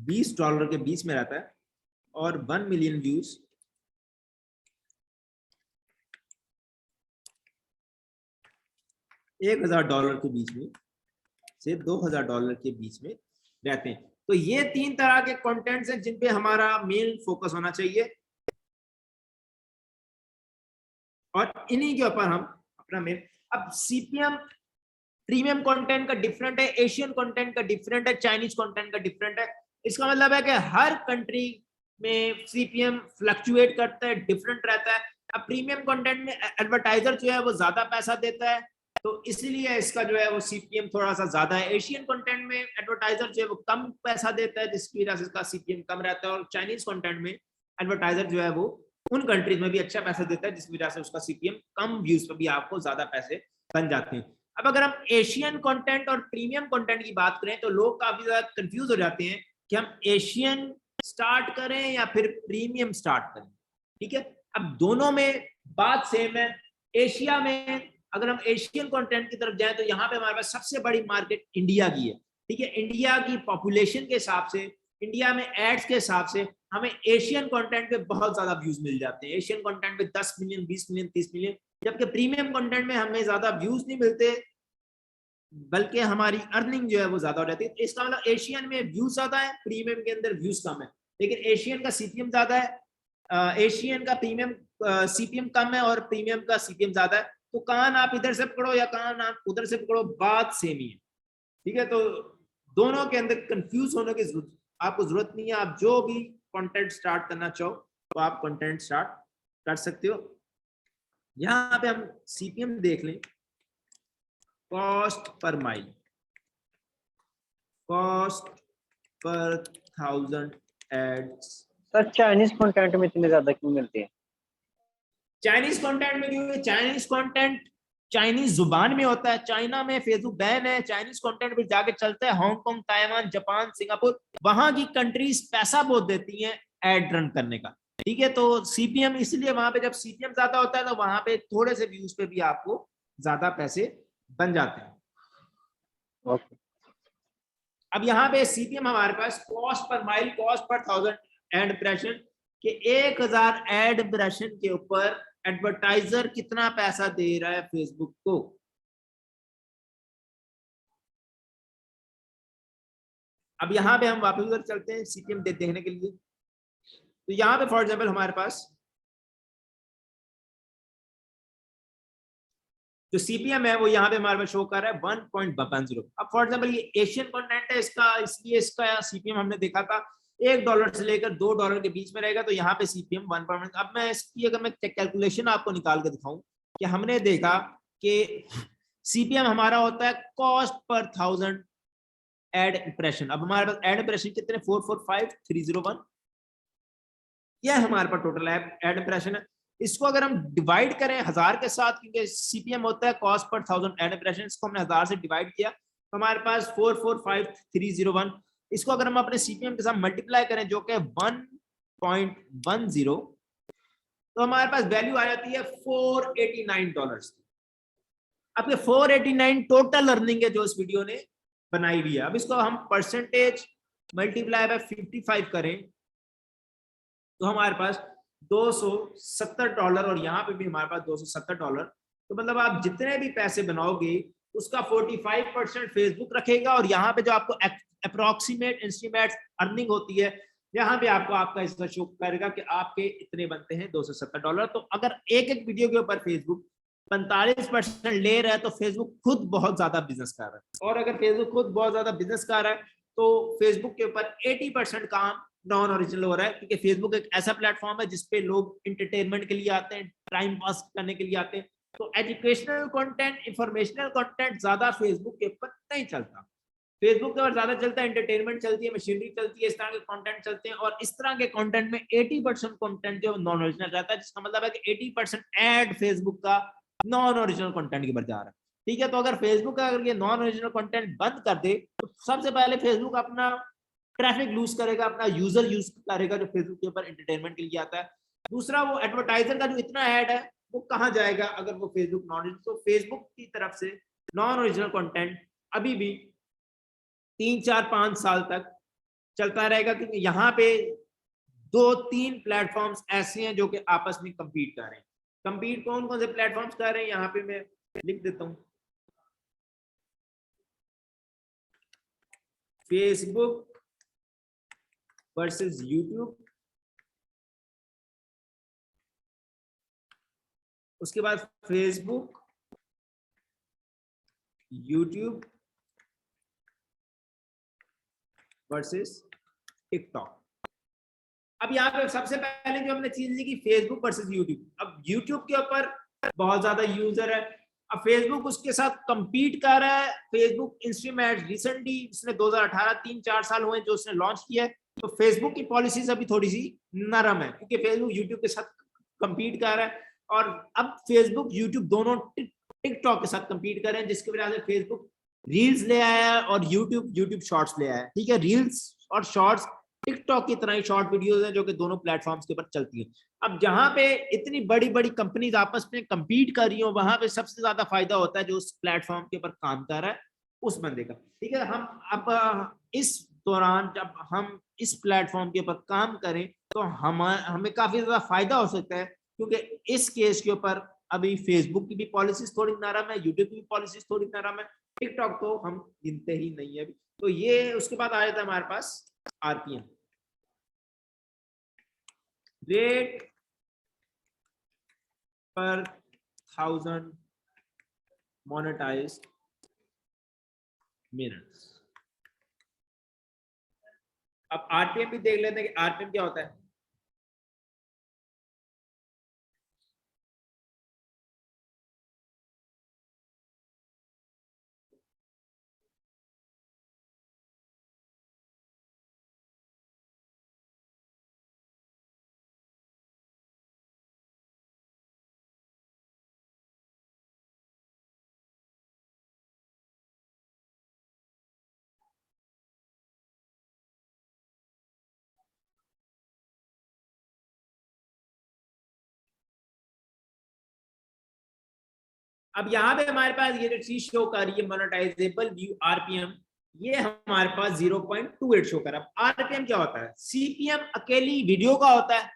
$20 के बीच में रहता है, और 1 मिलियन व्यूज $1000 के बीच में से $2000 के बीच में रहते हैं। तो ये 3 तरह के कंटेंट्स हैं जिन पे हमारा मेन फोकस होना चाहिए, और इन्हीं के ऊपर हम अपना मेन। अब सीपीएम प्रीमियम कंटेंट का डिफरेंट है, एशियन कंटेंट का डिफरेंट है, चाइनीज कंटेंट का डिफरेंट है। इसका मतलब है कि हर कंट्री में सीपीएम फ्लक्चुएट करता है, डिफरेंट रहता है। अब प्रीमियम कंटेंट में एडवर्टाइजर जो है वो ज्यादा पैसा देता है, तो इसीलिए इसका जो है वो सीपीएम थोड़ा सा ज्यादा है। एशियन कंटेंट में एडवर्टाइजर जो है वो कम पैसा देता है, जिसकी वजह से इसका सीपीएम कम रहता है। और चाइनीज कंटेंट में एडवर्टाइजर जो है वो उन कंट्रीज में भी अच्छा पैसा देता है, जिसकी वजह से उसका सीपीएम कम व्यूज पर भी आपको ज्यादा पैसे बन जाते हैं। अब अगर हम एशियन कंटेंट और प्रीमियम कंटेंट की बात करें तो लोग काफी ज्यादा कंफ्यूज हो जाते हैं कि हम एशियन स्टार्ट करें या फिर प्रीमियम स्टार्ट करें। ठीक है, अब दोनों में बात सेम है। एशिया में अगर हम एशियन कंटेंट की तरफ जाएं तो यहाँ पे हमारे पास सबसे बड़ी मार्केट इंडिया की है। ठीक है, इंडिया की पॉपुलेशन के हिसाब से, इंडिया में एड्स के हिसाब से हमें एशियन कंटेंट पे बहुत ज्यादा व्यूज मिल जाते हैं। एशियन कंटेंट पे 10 मिलियन, 20 मिलियन, 30 मिलियन, जबकि प्रीमियम कंटेंट में हमें ज्यादा व्यूज नहीं मिलते, बल्कि हमारी अर्निंग जो है वो ज्यादा हो जाती है। तो इसका मतलब एशियन में व्यूज ज्यादा है, प्रीमियम के अंदर व्यूज कम है, लेकिन एशियन का सीपीएम ज्यादा है, एशियन का प्रीमियम सीपीएम कम है और प्रीमियम का सीपीएम ज्यादा है। तो कान आप इधर से पकड़ो या कान आप उधर से पकड़ो, बात सेम ही है। ठीक है, तो दोनों के अंदर कंफ्यूज होने की आपको जरूरत नहीं है। आप जो भी कंटेंट स्टार्ट करना चाहो तो आप कंटेंट स्टार्ट कर सकते हो। यहाँ पे हम सीपीएम देख लें, cost per mile, cost per 1000 ads. Sir Chinese content में इतने ज्यादा क्यों मिलते हैं? चाइनीज कंटेंट में क्योंकि चाइनीज कंटेंट चाइनीज जुबान में होता है। चाइना में फेसबुक बैन है, चाइनीज कंटेंट भी जाके चलता है। हांगकांग, ताइवान, जापान, सिंगापुर, वहां की कंट्रीज पैसा बहुत देती हैं एड रन करने का। ठीक है, तो सीपीएम इसलिए वहां पे जब सीपीएम ज्यादा होता है तो वहां पे थोड़े से व्यूज पे भी आपको ज्यादा पैसे बन जाते हैं। ओके, अब यहाँ पे सीपीएम हमारे पास cost per mile, cost per 1000 add impression के 1000 एड इंप्रेशन के ऊपर एडवर्टाइजर कितना पैसा दे रहा है फेसबुक को। अब यहाँ पे हम वापस उधर चलते हैं सीपीएम देखने के लिए। तो यहाँ पे फॉर एग्जांपल हमारे पास जो सीपीएम है वो यहाँ पे हमारे पास शो कर रहा है 1.10। अब फॉर एग्जांपल ये एशियन कंटेंट है, इसका इसलिए इसका सीपीएम हमने देखा था $1 से लेकर $2 के बीच में रहेगा। तो यहाँ पे सीपीएम 1. अब मैं इसकी अगर मैं कैलकुलेशन आपको निकाल के दिखाऊं कि हमने देखा कि सीपीएम हमारा होता है कॉस्ट पर 1000 एड इंप्रेशन। अब हमारे पास एड इंप्रेशन कितने, 445301, यह हमारे पास टोटल एड इंप्रेशन है। इसको अगर हम डिवाइड करें 1000 के साथ, क्योंकि सीपीएम होता है कॉस्ट पर 1000 एड इंप्रेशन, इसको हमने 1000 से डिवाइड किया तो हमारे पास 445301। इसको अगर हम अपने सीपीएम के साथ मल्टीप्लाई करें जो कि 1.10, तो हमारे पास वैल्यू आ जाती है $489। अब ये 489 टोटल अर्निंग है जो इस वीडियो ने बनाई हुई है। अब इसको हम परसेंटेज मल्टीप्लाई बाय 55 करें तो हमारे पास $270 और यहाँ पे भी हमारे पास $270। तो मतलब आप जितने भी पैसे बनाओगे उसका 45% फेसबुक रखेगा और यहाँ पे जो आपको अप्रोक्सीमेट एस्टिमेट अर्निंग होती है यहाँ पे आपको आपका इसका शो करेगा कि आपके इतने बनते हैं $270। तो अगर एक एक वीडियो के ऊपर फेसबुक 45% ले रहा है तो फेसबुक खुद बहुत ज्यादा बिजनेस कर रहा है। और अगर फेसबुक खुद बहुत ज्यादा बिजनेस कर रहा है तो फेसबुक के ऊपर 80% काम नॉन ओरिजिनल हो रहा है, क्योंकि फेसबुक एक ऐसा प्लेटफॉर्म है जिसपे लोग इंटरटेनमेंट के लिए आते हैं, टाइम पास करने के लिए आते हैं। तो एजुकेशनल कंटेंट, इंफॉर्मेशनल कंटेंट ज्यादा फेसबुक के ऊपर नहीं चलता। फेसबुक के ऊपर ज्यादा चलता है एंटरटेनमेंट चलती है, मशीनरी चलती है, इस तरह के कंटेंट चलते हैं। और इस तरह के कंटेंट में 80% कंटेंट जो नॉन ओरिजिनल रहता है, जिसका मतलब है कि 80% एड फेसबुक का नॉन ओरिजिनल कंटेंट के ऊपर जा रहा है। ठीक है, तो अगर फेसबुक अगर ये नॉन ओरिजिनल कंटेंट बंद कर दे तो सबसे पहले फेसबुक अपना ट्रैफिक लूज करेगा, अपना यूजर यूज करेगा जो फेसबुक के ऊपर एंटरटेनमेंट के लिए आता है। दूसरा, वो एडवर्टाइजर का जो इतना ऐड है वो कहाँ जाएगा अगर वो फेसबुक नॉन। तो फेसबुक की तरफ से नॉन ओरिजिनल कंटेंट अभी भी 3, 4, 5 साल तक चलता रहेगा, क्योंकि यहाँ पे 2-3 प्लेटफॉर्म्स ऐसे हैं जो कि आपस में compete कर रहे हैं। compete कौन कौन से प्लेटफॉर्म्स कर रहे हैं यहाँ पे मैं लिख देता हूँ। फेसबुक वर्सेस यूट्यूब, उसके बाद फेसबुक, यूट्यूब वर्सेस टिकटॉक। अब यहाँ पे सबसे पहले जो हमने चीज ली कि फेसबुक वर्सेस यूट्यूब। अब यूट्यूब के ऊपर बहुत ज्यादा यूजर है, अब फेसबुक उसके साथ compete कर रहा है। फेसबुक इंस्ट्रीमेट रिसेंटली इसने 2018 3-4 साल हुए जो उसने लॉन्च किया है। तो फेसबुक की पॉलिसीज अभी थोड़ी सी नरम है, क्योंकि फेसबुक यूट्यूब के साथ compete कर रहा है। और अब फेसबुक यूट्यूब दोनों टिकटॉक के साथ compete कर रहे हैं, जिसकी वजह से फेसबुक रील्स ले आया है और यूट्यूब शॉर्ट्स ले आया है। ठीक है, रील्स और शॉर्ट्स टिकटॉक की तरह ही शॉर्ट वीडियोस हैं जो कि दोनों प्लेटफॉर्म्स के ऊपर चलती हैं। अब जहां पे इतनी बड़ी बड़ी कंपनीज आपस में compete कर रही हो, वहां पे सबसे ज्यादा फायदा होता है जो उस प्लेटफॉर्म के ऊपर काम कर रहा है उस बंदे का। ठीक है, हम अब इस दौरान जब हम इस प्लेटफॉर्म के ऊपर काम करें तो हमें काफी ज्यादा फायदा हो सकता है, क्योंकि इस केस के ऊपर अभी फेसबुक की भी पॉलिसीज थोड़ी नरम है, यूट्यूब की भी पॉलिसीज थोड़ी नरम है, टिकटॉक तो हम गिनते ही नहीं है अभी। तो ये उसके बाद आया था हमारे पास आरपीएम, रेट पर 1000 मोनेटाइज्ड मिनट्स। अब आरपीएम भी देख लेते हैं कि आरपीएम क्या होता है। अब यहाँ पे हमारे पास ये जो चीज शो कर रही है मोनेटाइजेबल व्यू आरपीएम, ये हमारे पास 0.28 शो कर रहा है। आरपीएम क्या होता है? सीपीएम अकेली वीडियो का होता है।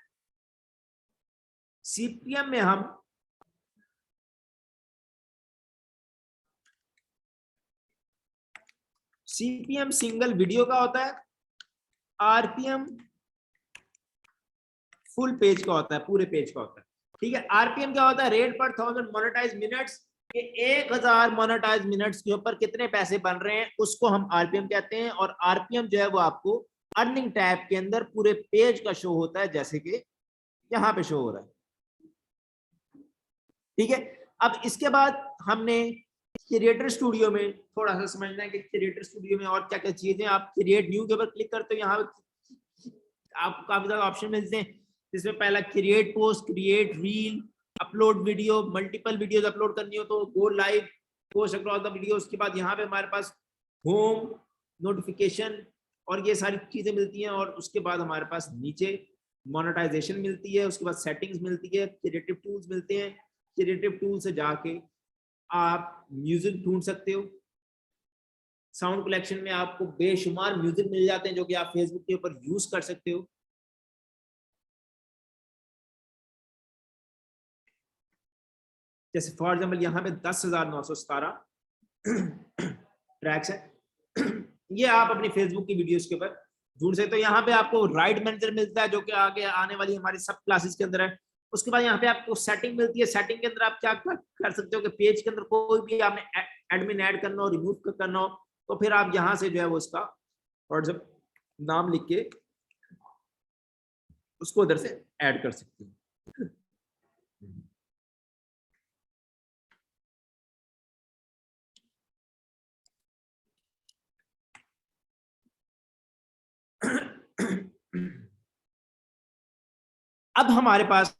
सीपीएम में हम सीपीएम सिंगल वीडियो का होता है, आरपीएम फुल पेज का होता है, पूरे पेज का होता है। ठीक है, आरपीएम क्या होता है? रेट पर 1000 मोनेटाइज मिनट्स, कि 1000 मोनेटाइज मिनट्स के ऊपर कितने पैसे बन रहे हैं उसको हम आरपीएम कहते हैं। और आरपीएम जो है वो आपको अर्निंग टैब के अंदर पूरे पेज का शो होता है, जैसे कि यहाँ पे शो हो रहा है। ठीक है, अब इसके बाद हमने क्रिएटर स्टूडियो में थोड़ा सा समझना है कि क्रिएटर स्टूडियो में और क्या क्या चीजें। आप क्रिएट न्यू के ऊपर क्लिक करते हो, यहाँ पे आपको काफी ज्यादा ऑप्शन मिलते हैं, जिसमें पहला create post, create reel, upload video, multiple videos upload करनी हो तो go live, post across the video. उसके बाद यहाँ पे हमारे पास होम, नोटिफिकेशन और ये सारी चीजें मिलती हैं। और उसके बाद हमारे पास नीचे मोनेटाइजेशन मिलती है, उसके बाद सेटिंग्स मिलती है, क्रिएटिव टूल्स मिलते हैं। क्रिएटिव टूल से जाके आप म्यूजिक ढूंढ सकते हो। साउंड कलेक्शन में आपको बेशुमार म्यूजिक मिल जाते हैं जो कि आप फेसबुक के ऊपर यूज कर सकते हो। जैसे फॉर एग्जाम्पल यहाँ पे 10,917 ट्रैक्स है। ये आप अपनी फेसबुक की वीडियोस के ऊपर ढूंढ सकते हो। यहाँ पे आपको राइट मैनेजर मिलता है जो कि आगे आने वाली हमारी सब क्लासेस के अंदर है। उसके बाद यहाँ पे आपको सेटिंग मिलती है। सेटिंग के अंदर आप क्या कर सकते हो कि पेज के अंदर कोई भी आपने एडमिन ऐड करना हो, रिमूव करना हो, तो फिर आप यहाँ से जो है वो उसका व्हाट्सएप नाम लिख के उसको उधर से ऐड कर सकते हो। अब हमारे पास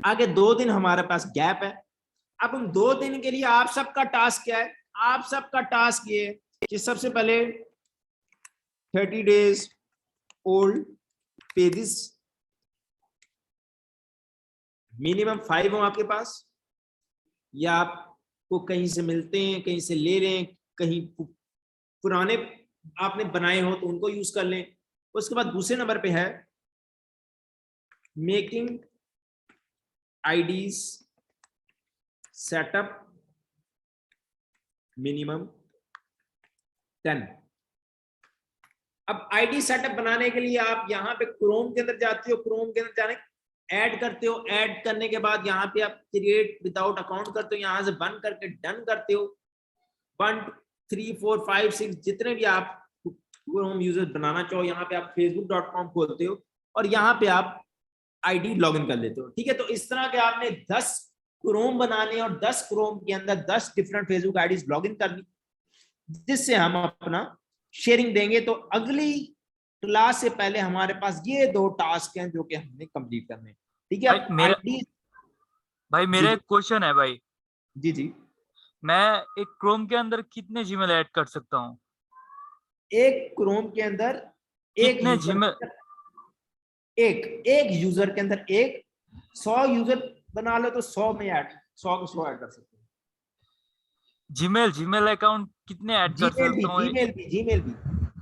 आगे 2 दिन हमारे पास गैप है। अब उन 2 दिन के लिए आप सबका टास्क क्या है? आप सबका टास्क ये कि सबसे पहले 30 डेज ओल्ड पेजेस मिनिमम 5 हो आपके पास, या आपको कहीं से मिलते हैं, कहीं से ले रहे हैं, कहीं पुराने आपने बनाए हो तो उनको यूज कर लें। उसके बाद दूसरे नंबर पे है मेकिंग आईडीज सेटअप मिनिमम 10। अब आईडी सेटअप बनाने के लिए आप यहाँ पे क्रोम के अंदर जाते हो, क्रोम के अंदर जाने ऐड करते हो। ऐड करने के बाद यहाँ पे आप क्रिएट विदाउट अकाउंट करते हो, यहाँ से बंद करके डन करते हो। 1 3 4 5 6 जितने भी आप क्रोम यूजर बनाना चाहो, यहाँ पे आप facebook.com खोलते हो और यहाँ पे आप आईडी लॉगिन कर लेते हो। ठीक है, तो इस तरह के आपने 10 क्रोम बनाने और 10 क्रोम के अंदर 10 डिफरेंट फेसबुक आईडीज लॉगिन करनी, जिससे हम अपना शेयरिंग देंगे। तो अगली क्लास से पहले हमारे पास ये 2 टास्क हैं जो कि हमने कंप्लीट करने हैं। ठीक है भाई मेरा एक क्वेश्चन है भाई। जी जी, मैं एक क्रोम के अंदर कितने जीमेल ऐड कर सकता हूँ? एक क्रोम के अंदर एक कितने यूजर जीमेल एक यूजर के अंदर 100 यूजर बना लो तो 100 में ऐड 100 को 100 ऐड कर सकते हैं। जीमेल अकाउंट कितने ऐड कर सकता हूँ? जीमेल भी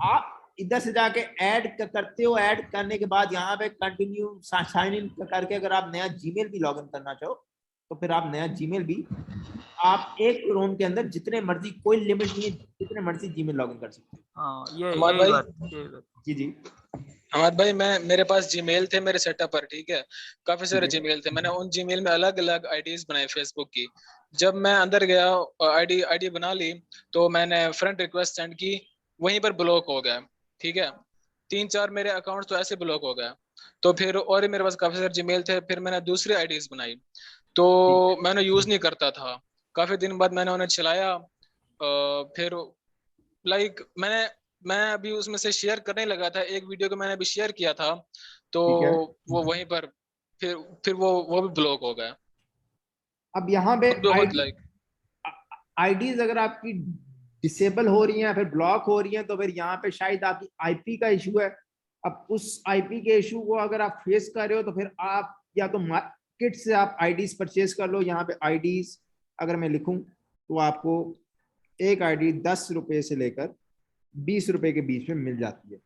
आप इधर से जाके ऐड करते हो। ऐड करने के बाद यहाँ पे कंटिन्यू साइन इन करके अगर आप नया जीमेल भी लॉगिन करना चाहो तो फिर आप नया जीमेल भी आप एक क्रोम के अंदर जितने मर्जी, कोई लिमिट नहीं है, जितने मर्जी जीमेल लॉगिन कर सकते हो। हमाद भाई, जी जी हमाद भाई, मेरे पास जीमेल थे मेरे सेटअप पर, ठीक है, काफी सारे जीमेल थे। मैंने उन जीमेल में अलग अलग आईडीज बनाई फेसबुक की। जब मैं अंदर गया, आईडी बना ली, तो मैंने फ्रेंड रिक्वेस्ट सेंड की, वहीं पर ब्लॉक हो गया। ठीक है, 3-4 मेरे अकाउंट तो ऐसे ब्लॉक हो गया। तो फिर और मेरे पास काफी सारे जीमेल थे, फिर मैंने दूसरी आईडीज बनाई, तो मैंने यूज नहीं करता था। काफी दिन बाद मैंने उन्हें चलाया, फिर लाइक मैं अभी उसमें से शेयर करने लगा था, एक वीडियो को मैंने अभी शेयर किया था, तो वो वहीं पर फिर वो भी ब्लॉक हो गया। अब यहाँ पे आईडीज अगर आपकी डिसेबल हो रही हैं फिर ब्लॉक हो रही हैं, तो फिर यहाँ पे शायद आपकी आईपी का इशू है। अब उस आईपी के इशू को अगर आप फेस कर रहे हो तो फिर आप या तो मार्केट से आप आईडीज परचेज कर लो। यहाँ पे आईडीज अगर मैं लिखूं तो आपको एक आईडी 10 रुपए से लेकर 20 रुपए के बीच में मिल जाती है।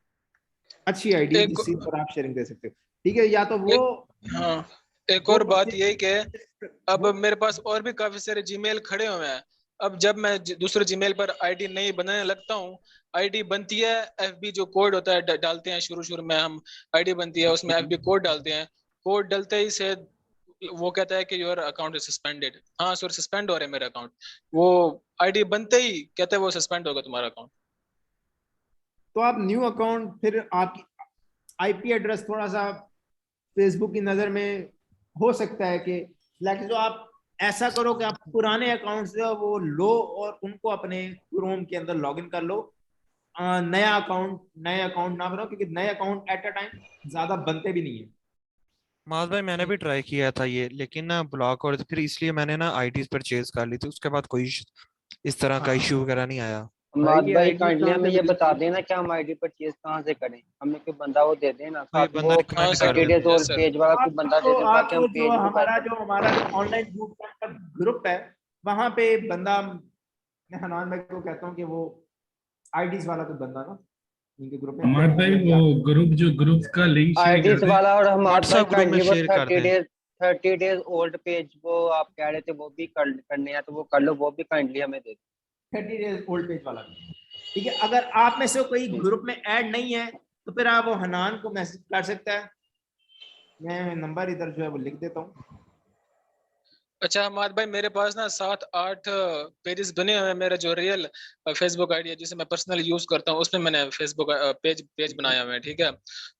अच्छी आईडी जिससे पर आप शेयरिंग दे सकते हो। ठीक है, या तो वो हाँ, एक और बात यही कि अब मेरे पास और भी काफी सारे जीमेल खड़े हुए हैं। अब जब मैं दूसरे जीमेल पर आईडी नहीं बनाने लगता हूँ, आईडी बनती है, एफबी जो कोड होता है डालते हैं, शुरू में हम आईडी बनती है, उसमें एफबी कोड डालते हैं। कोड डालते ही से वो कहता है कि योर अकाउंट इज सस्पेंडेड। हाँ सर, सस्पेंड हो रहा है मेरा अकाउंट। वो आईडी बनते ही कहते हैं वो सस्पेंड होगा तुम्हारा अकाउंट। तो आप न्यू अकाउंट, फिर आपकी आईपी एड्रेस थोड़ा सा फेसबुक की नजर में हो सकता है कि लेकिन जो आप ऐसा करो कि आप पुराने अकाउंट से वो लो और उनको अपने क्रोम के अंदर लॉगिन कर लो। नए अकाउंट ना बनाओ, क्योंकि नए अकाउंट एट अ टाइम ज्यादा बनते भी नहीं है। माज भाई मैंने भी ट्राई किया था ये, लेकिन ना ब्लॉक और फिर इसलिए मैंने ना आईडीज परचेज कर ली थी। उसके बाद कोई इस तरह का इशू वगैरह नहीं आया। भाई काइंडली हमें ये बता देना कि हम आईडी परचेज कहाँ से करें। हमें कोई बंदा वो दे देना, साथ वो 30 डेज और पेज वाला कोई बंदा दे देना ताकि हम पेज हमारा ऑनलाइन ग्रुप का ग्रुप है, वहां पे बंदा, मैं हनान भाई को कहता हूँ कि वो आईडीज वाला कोई बंदा ना इनके ग्रुप में, हमारे भाई वो ग्रुप का लिंक शेयर आईडीज वाला, और हमारे ग्रुप में शेयर करते हैं। 30 डेज ओल्ड पेज वो आप कह रहे थे वो भी करने हैं, तो वो कर लो, वो भी काइंडली हमें दे दो। 30 डेज ओल्ड पेज वाला, ठीक है। अगर आप में से कोई ग्रुप में ऐड नहीं है तो फिर आप वो हनान को मैसेज कर सकता है। मैं नंबर इधर जो है वो लिख देता हूँ। अच्छा हमाद भाई, मेरे पास ना 7-8 पेजेस बने हुए हैं। मेरा जो रियल फेसबुक आईडी है जिसे मैं पर्सनली यूज करता हूँ, उसमें मैंने फेसबुक पेज बनाया हुआ है, ठीक है।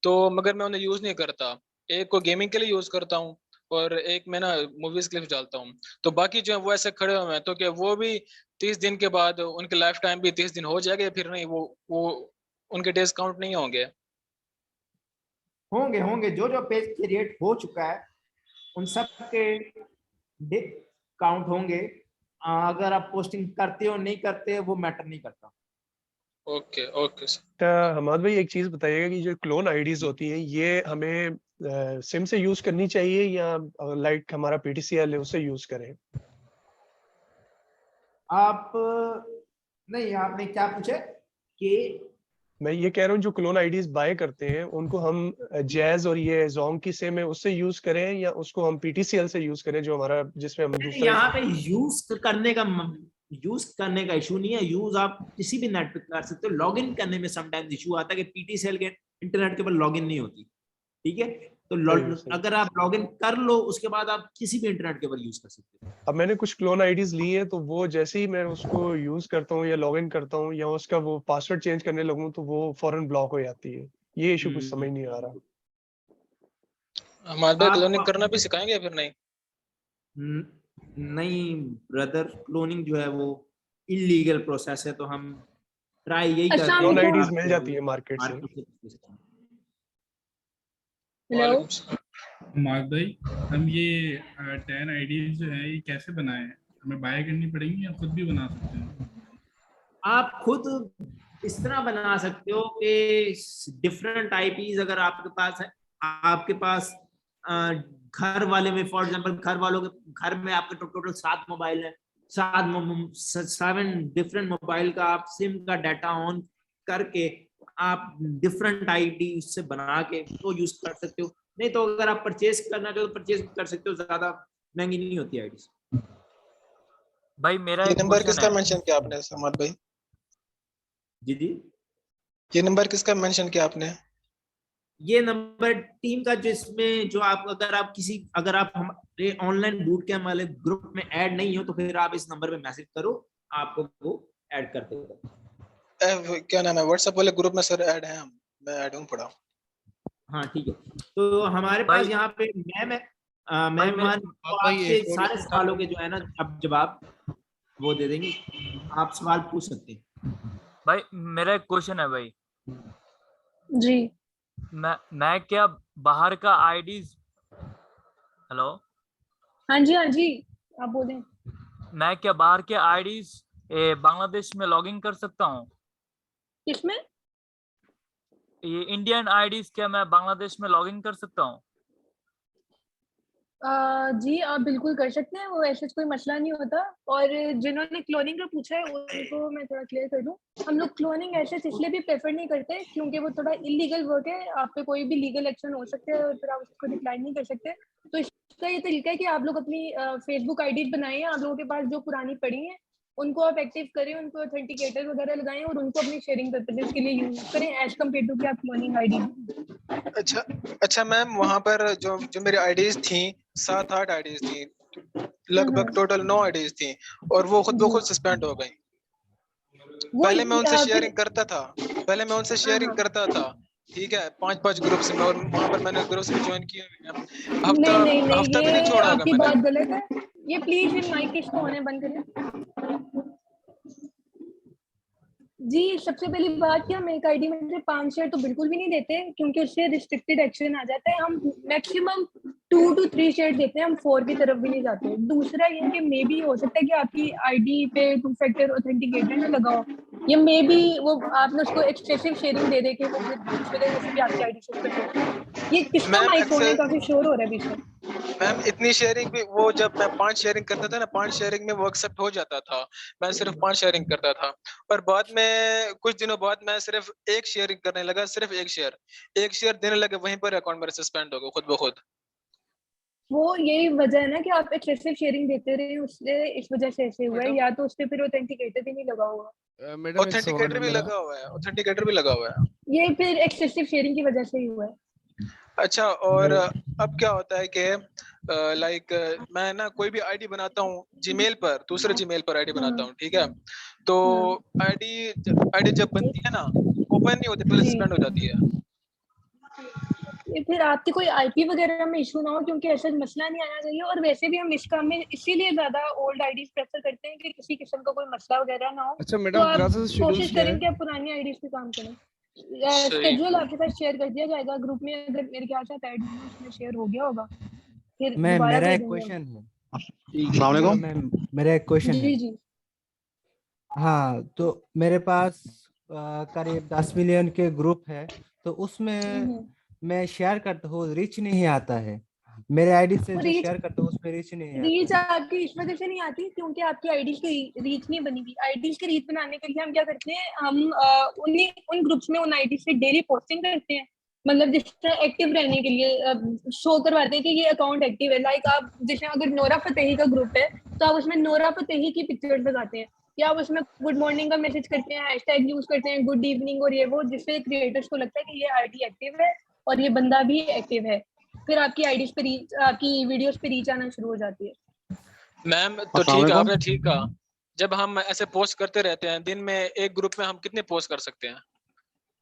तो मगर मैं उन्हें यूज नहीं करता। एक को गेमिंग के लिए यूज करता हूँ और एक में ना मूवीज क्लिप्स डालता हूँ। तो बाकी जो है वो ऐसे खड़े हुए हैं, तो क्या वो भी 30 दिन के बाद उनके लाइफ टाइम भी 30 दिन हो जाएगा, फिर नहीं वो उनके डेज काउंट नहीं होंगे? होंगे जो पेज क्रिएट हो चुका है उन सब के डे काउंट होंगे। अगर आप पोस्टिंग करते हो नहीं करते वो मैटर नहीं करता। ओके हमाद भाई एक चीज बताइएगा कि जो क्लोन आईडीज होती हैं ये हमें सिम से यूज करनी चाहिए या लाइक हमारा पीटीसीएल है उससे यूज करें? आप नहीं, आपने क्या पूछा कि मैं ये कह रहा हूँ जो क्लोन आईडीज बाय करते हैं उनको हम जैज और ये जोंग की सिम है उससे यूज करें या उसको हम पीटीसीएल से यूज करें जो हमारा जिसमें हम दूसरा यहाँ पे यूज करने का इशू नहीं है। यूज आप किसी भी नेट पे कर सकते हो। लॉगिन करने में समटाइम्स इशू आता है कि पीटीसीएल के इंटरनेट के ऊपर लॉगिन नहीं होती, ठीक है। तो अगर आप लॉगिन कर लो उसके बाद आप किसी भी इंटरनेट के ऊपर यूज कर सकते हो। अब मैंने कुछ क्लोन आईडीज ली है तो वो जैसे ही मैं उसको यूज करता हूँ या लॉगिन करता हूँ या उसका वो पासवर्ड चेंज करने लगूं तो वो फौरन ब्लॉक हो जाती है। ये इशू कुछ समझ नहीं आ रहा। हमारे भाई क्लोनिंग करना भी सिखाएंगे फिर? नहीं ब्रदर, क्लोनिंग जो है वो इलीगल प्रोसेस है, तो हम ट्राई यही करते हैं। क्लोन आईडीज मिल जाती है मार्केट से। हेलो मार्क भाई, हम ये 10 आईडीज जो है ये कैसे बनाए? हमें बाय करनी पड़ेंगी या खुद भी बना सकते हैं? आप खुद इस तरह बना सकते हो कि डिफरेंट आईपीज अगर आपके पास है, आपके पास घर वाले में फॉर एग्जांपल घर वालों के घर में आपके टोटल 7 मोबाइल है, 7 डिफरेंट मोबाइल का आप सिम का डाटा ऑन करके आप डिफरेंट आईडी उससे बना के तो यूज कर सकते हो। नहीं तो अगर आप परचेज करना चाहो तो परचेज कर सकते हो, ज्यादा महंगी नहीं होती आईडी। भाई मेरा ये नंबर किसका मेंशन किया आपने समाद भाई? जी जी, ये नंबर किसका मेंशन किया आपने? ये नंबर टीम का, जिसमें जो आप अगर आप हमारे ऑनलाइन बूट कैंप वाले ग्रुप में ऐड नहीं हो तो फिर आप इस नंबर पे मैसेज करो, आपको वो ऐड कर देगा। क्या नाम है व्हाट्सएप वाले ग्रुप में सर ऐड है हम, मैं ऐड हूं पड़ा। हाँ ठीक है, तो हमारे पास यहाँ पे मैं आपसे सारे सवालों के जो है ना अब जवाब वो दे देंगे, आप सवाल पूछ सकते हैं। भाई मेरा एक क्वेश्चन है भाई जी। मैं क्या बाहर का आईडीज, हेलो हाँ जी आप बोलें। मैं क्या बाहर के आईडीज बांग्लादेश में लॉगिन कर सकता हूँ? किसमें? ये इंडियन आईडीज क्या मैं बांग्लादेश में लॉगिन कर सकता हूँ? जी आप बिल्कुल कर सकते हैं, वो ऐसे कोई मसला नहीं होता। और जिन्होंने क्लोनिंग का पूछा है उनको मैं थोड़ा क्लियर कर दूं, हम लोग क्लोनिंग ऐसे इसलिए भी प्रेफर नहीं करते क्योंकि वो थोड़ा इलीगल वर्क है, आप पे कोई भी लीगल एक्शन हो सकता है और फिर आप उसको डिक्लाइन नहीं कर सकते। तो इसका ये तरीका है कि आप लोग अपनी फेसबुक आईडी बनाएं, आप लोगों के पास जो पुरानी पड़ी हैं उनको आप एक्टिव करें, उनको ऑथेंटिकेटर वगैरह लगाएं और उनको अपनी शेयरिंग पर्पसेस के लिए यूज करें एज कम्पेयर टू कि आप क्लोनिंग आईडी। अच्छा मैम, वहाँ पर जो मेरी आईडीज थी 7-8 आईडीज थी, लगभग टोटल 9 आईडीज थी और वो खुद ब खुद सस्पेंड हो गई। पहले मैं उनसे शेयरिंग करता था, ठीक है, 5-5 ग्रुप्स में, और वहाँ पर मैंने ग्रुप्स में ज्वाइन किए हुए हैं। हफ्ता भी नहीं छोड़ा होगा मैंने। बात गलत है ये, प्लीज इन माइक इसको होने बंद करें। जी सबसे पहली बात कि हम एक आईडी में से 5 शेयर तो बिल्कुल भी नहीं देते क्योंकि उससे रिस्ट्रिक्टेड एक्शन आ जाता है। हम मैक्सिमम 2 to 3 शेयर देते हैं, हम 4 की तरफ भी नहीं जाते। दूसरा ये कि मे बी हो सकता है कि आपकी आईडी पे 2 फैक्टर ऑथेंटिकेटर ना लगा हो, या मे बी वो आपने उसको एक्सेसिव शेयरिंग दे के वो इस वजह से भी आपकी आईडी शेयर। ये किसका माइक फोन है? काफी शोर हो रहा है बीच में। मैम इतनी शेयरिंग भी, वो जब मैं 5 शेयरिंग करता था ना, 5 शेयरिंग में वो एक्सेप्ट हो जाता था, मैं सिर्फ 5 शेयरिंग करता था। और बाद में कुछ दिनों बाद मैं सिर्फ 1 शेयरिंग करने लगा, सिर्फ 1 शेयर देने लगे, वहीं पर अकाउंट मेरा सस्पेंड हो गया खुद ब खुद। वो यही वजह है ना कि आप एक्सेसिव शेयरिंग देते रहे, उससे इस वजह से ऐसे हुआ है, या तो उस पे फिर ऑथेंटिकेटर भी नहीं लगा हुआ। ऑथेंटिकेटर भी लगा हुआ है, ये फिर एक्सेसिव शेयरिंग की वजह से ही हुआ है। अच्छा, और अब क्या होता है कि लाइक मैं ना कोई भी आईडी बनाता हूँ जीमेल पर, दूसरे जीमेल पर आईडी बनाता हूँ, ठीक है, तो आईडी जब बनती है ना ओपन नहीं होती, पहले सस्पेंड हो जाती है। ये फिर आपकी कोई आईपी वगैरह में इशू ना हो, क्योंकि ऐसा मसला नहीं आना चाहिए। और वैसे भी हम इस काम में इसीलिए ज्यादा ओल्ड आईडीज प्रेफर करते हैं कि किसी किस्म का कोई मसला वगैरह ना हो। अच्छा मैडम, तो आप कोशिश करें कि आप पुरानी आईडीज पे काम करें। स्केड्यूल आपके पास शेयर कर दिया जाएगा ग्रुप में, अगर मेरे ख्याल से ऐड उसमें शेयर हो गया होगा। फिर मेरा एक क्वेश्चन है। अस्सलाम वालेकुम। मेरा एक क्वेश्चन है। जी हाँ, तो मेरे पास करीब 10 मिलियन के ग्रुप है, तो उसमें मैं शेयर करता हूँ, रीच नहीं आता है। मेरे आईडी से जो शेयर करता हूँ उसमें रीच नहीं आता। रीच आपकी इस वजह से नहीं आती क्योंकि आपकी आईडीज की रीच नहीं बनी हुई। आईडीज की रीच बनाने के लिए हम क्या करते हैं, हम उन ग्रुप्स में उन आईडी से डेली पोस्टिंग करते हैं, मतलब जिस तरह एक्टिव रहने के लिए शो करवाते हैं कि ये अकाउंट एक्टिव है। लाइक आप जैसे अगर नोरा फतेही का ग्रुप है तो आप उसमें नोरा फतेही की पिक्चर्स लगाते हैं, या आप उसमें गुड मॉर्निंग का मैसेज करते हैं, हैशटैग यूज करते हैं गुड इवनिंग और ये वो, जिससे क्रिएटर्स को लगता है कि ये आईडी एक्टिव है और ये बंदा भी एक्टिव है। फिर आपकी आईडीज पे रीच, आपकी वीडियोस पे रीच आना शुरू हो जाती है। मैम तो ठीक है, आपने ठीक कहा, जब हम ऐसे पोस्ट करते रहते हैं दिन में एक ग्रुप में हम कितने पोस्ट कर सकते हैं,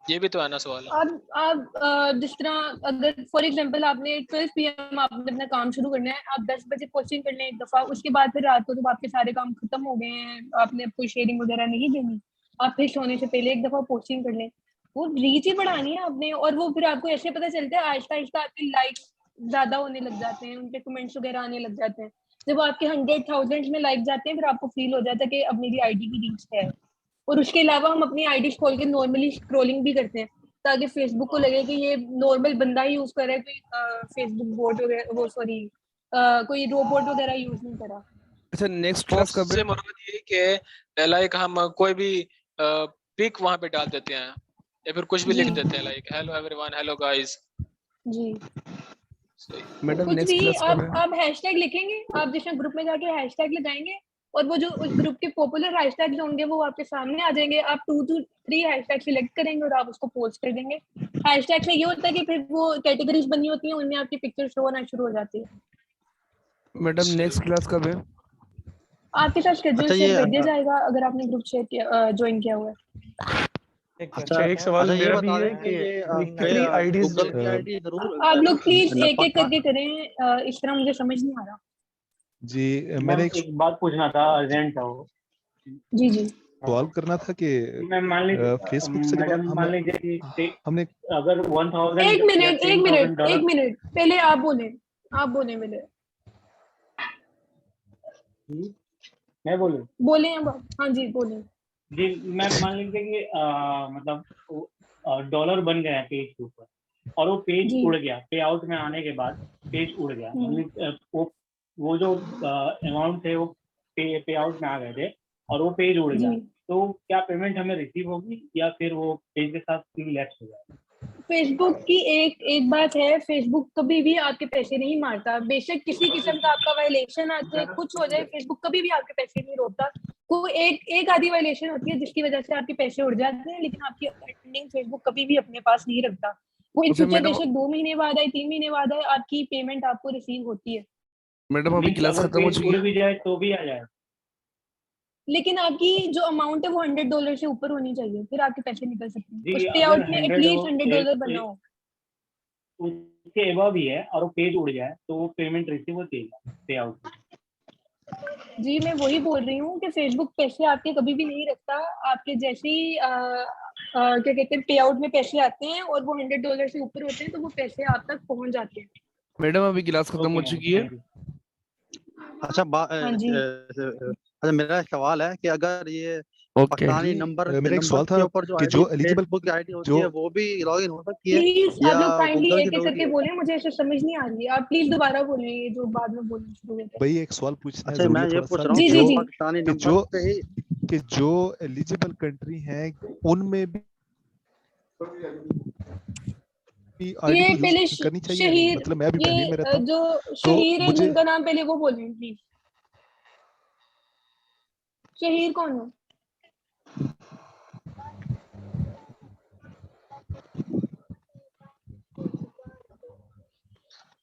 ये भी तो है ना सवाल। आप जिस तरह अगर फॉर एग्जांपल आपने 12 PM आपने अपना काम शुरू करना है, आप 10 बजे पोस्टिंग कर लें एक दफा, उसके बाद फिर रात को जब आपके सारे काम खत्म हो गए हैं, आपने कोई शेयरिंग वगैरह नहीं देनी, आप फिर सोने से पहले एक दफा पोस्टिंग कर लें। वो रीच ही बढ़ानी है आपने, और वो फिर आपको ऐसे पता चलता है आहिस्ता आहिस्ता आपके लाइक्स ज्यादा होने लग जाते हैं, उनके कमेंट्स वगैरह आने लग जाते हैं। जब आपके 100,000 में लाइक जाते हैं फिर आपको फील हो जाता है कि अब मेरी आईडी की रीच है। और उसके अलावा हम अपनी आईडी खोल के नॉर्मली स्क्रॉलिंग भी करते हैं ताकि फेसबुक को लगे कि ये नॉर्मल बंदा ही यूज कर रहा है, कोई फेसबुक बोट वगैरह वो सॉरी कोई रोबोट वगैरह यूज नहीं करा। अच्छा नेक्स्ट क्लास कब है? से मुराद ये कि लाइक हम कोई भी पिक वहां पे डाल देते हैं या फिर कुछ भी लिख देते हैं like hello everyone, hello guys. जी मैडम कुछ नेक्स्ट भी क्लास कब है? आप हैशटैग लिखेंगे, आप जैसे ग्रुप में जाके हैशटैग लगाएंगे और वो जो उस ग्रुप के पॉपुलर हैशटैग्स होंगे वो आपके सामने आ जाएंगे। आप 2 to 3 हैशटैग सिलेक्ट करेंगे और आप उसको पोस्ट कर देंगे। हैशटैग से ये होता है कि फिर वो कैटेगरीज बनी होती हैं, उनमें आपकी पिक्चर शो होना शुरू हो जाती है। मैडम नेक्स्ट क्लास कब है? आपके साथ शेड्यूल अच्छा, शेयर ये कर दिया जाएगा अगर आपने ग्रुप शेयर किया ज्वाइन किया हुआ है। अच्छा एक सवाल अच्छा, ये मेरा भी बता है दें कि ये कितनी आईडीज गूगल की आईडी जरूर आप लोग प्लीज एक नफा एक करके करें, इस तरह मुझे समझ नहीं आ रहा। जी मैम मेरा एक बात पूछना था, अर्जेंट था वो। जी जी सवाल करना था कि मैम मान लीजिए फेसबुक से जब मैडम मान हमने लीजिए कि हमने अगर 1000 एक मिनट या एक मिनट $10,000 एक मिनट पहले आप बोले मेरे मैं बोलूं? बोले अब हाँ जी बोले। जी मैम मान लीजिए कि मतलब डॉलर बन गया है पेज के ऊपर और वो पेज जी। उड़ गया, पे आउट में आने के बाद पेज उड़ गया, मतलब वो जो अमाउंट थे वो पे आउट में आ गए थे और वो पेज उड़ गया, जी। तो क्या पेमेंट हमें रिसीव होगी या फिर वो पेज के साथ लेफ्ट हो जाएगा? फेसबुक की एक बात है, फेसबुक कभी भी आपके पैसे नहीं मारता। बेशक किसी किस्म का आपका वायलेशन आके कुछ हो जाए, फेसबुक कभी भी आपके पैसे नहीं रोकता। कोई एक आधी वायलेशन होती है जिसकी वजह से आपके पैसे उड़ जाते हैं, लेकिन आपकी अर्निंग फेसबुक कभी भी अपने पास नहीं रखता। वो इन अच्छा, फ्यूचर मैडम- बेशक 2 महीने बाद आए, 3 महीने बाद आए, आपकी पेमेंट आपको रिसीव होती है। मैडम अभी क्लास अगर खत्म हो पेज चुकी उड़ है। भी जाए तो भी आ जाएगा? लेकिन आपकी जो अमाउंट है वो $100 से ऊपर होनी चाहिए, फिर आपके पैसे निकल सकते हैं। जी, उस पे अगर आउट में 100 एटलीस्ट हो, $100 बना हो। उसके एबव ही है और वो पेज उड़ जाए तो वो पेमेंट रिसीव होती है पे आउट? जी मैं वही बोल रही हूँ कि फेसबुक पैसे आपके कभी भी नहीं रखता। आपके जैसे ही क्या कहते हैं पे आउट में पैसे आते हैं और वो $100 से ऊपर होते हैं तो वो पैसे आप तक पहुंच जाते हैं। मैडम अभी क्लास खत्म हो चुकी है। अच्छा हाँ जी। अच्छा मेरा एक सवाल है कि अगर ये ओके पाकिस्तानी नंबर मेरा एक सवाल के था ऊपर जो कि आईडी जो एलिजिबल फेसबुक की आईडी होती जो है वो भी लॉगिन हो सकती है प्लीज या आप लोग काइंडली गूगल की एक एक जरूरी करके है? बोलें, मुझे ऐसे समझ नहीं आ रही है। आप प्लीज दोबारा बोलें ये जो बाद में बोलना शुरू हुए थे। भाई एक सवाल पूछना अच्छा जरूरी मैं है ये थोड़ा पूछ सा रहा हूँ जी कि जी जो जी पाकिस्तानी कि नंबर से ही कि जो एलिजिबल कंट्री है उनमें भी आईडी ये को पहले यूज करनी चाहिए या नहीं? शहीर मतलब मैं अभी दिल्ली में ये रहता हूँ जो तो शहीर है मुझे जिनका नाम पहले वो बोलें प्लीज। शहीर कौन है?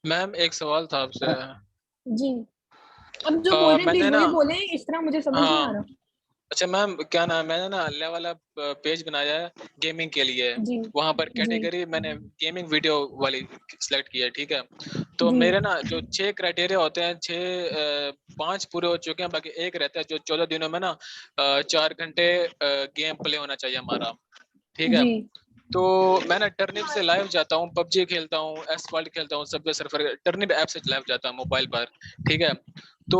मैम एक सवाल था आपसे। जी अब जो बोल रहे हैं मैंने प्लीज ना वही बोलें, इस तरह मुझे समझ नहीं आ रहा। अच्छा मैम क्या नाम, मैंने ना अल्लाह वाला पेज बनाया है गेमिंग के लिए। जी वहां पर जी कैटेगरी मैंने गेमिंग वीडियो वाली सिलेक्ट की है, ठीक है। तो जी मेरे ना जो 6 क्राइटेरिया होते हैं, 5 पूरे हो चुके हैं, बाकी एक रहता है जो 14 दिनों में ना 4 घंटे गेम प्ले होना चाहिए हमारा, ठीक है। जी तो मैं ना टर्निप से लाइव जाता हूँ, पबजी खेलता हूँ, एसफॉल्ट खेलता हूँ, सबवे सर्फर टर्निप ऐप से लाइव जाता हूँ मोबाइल पर, ठीक है। तो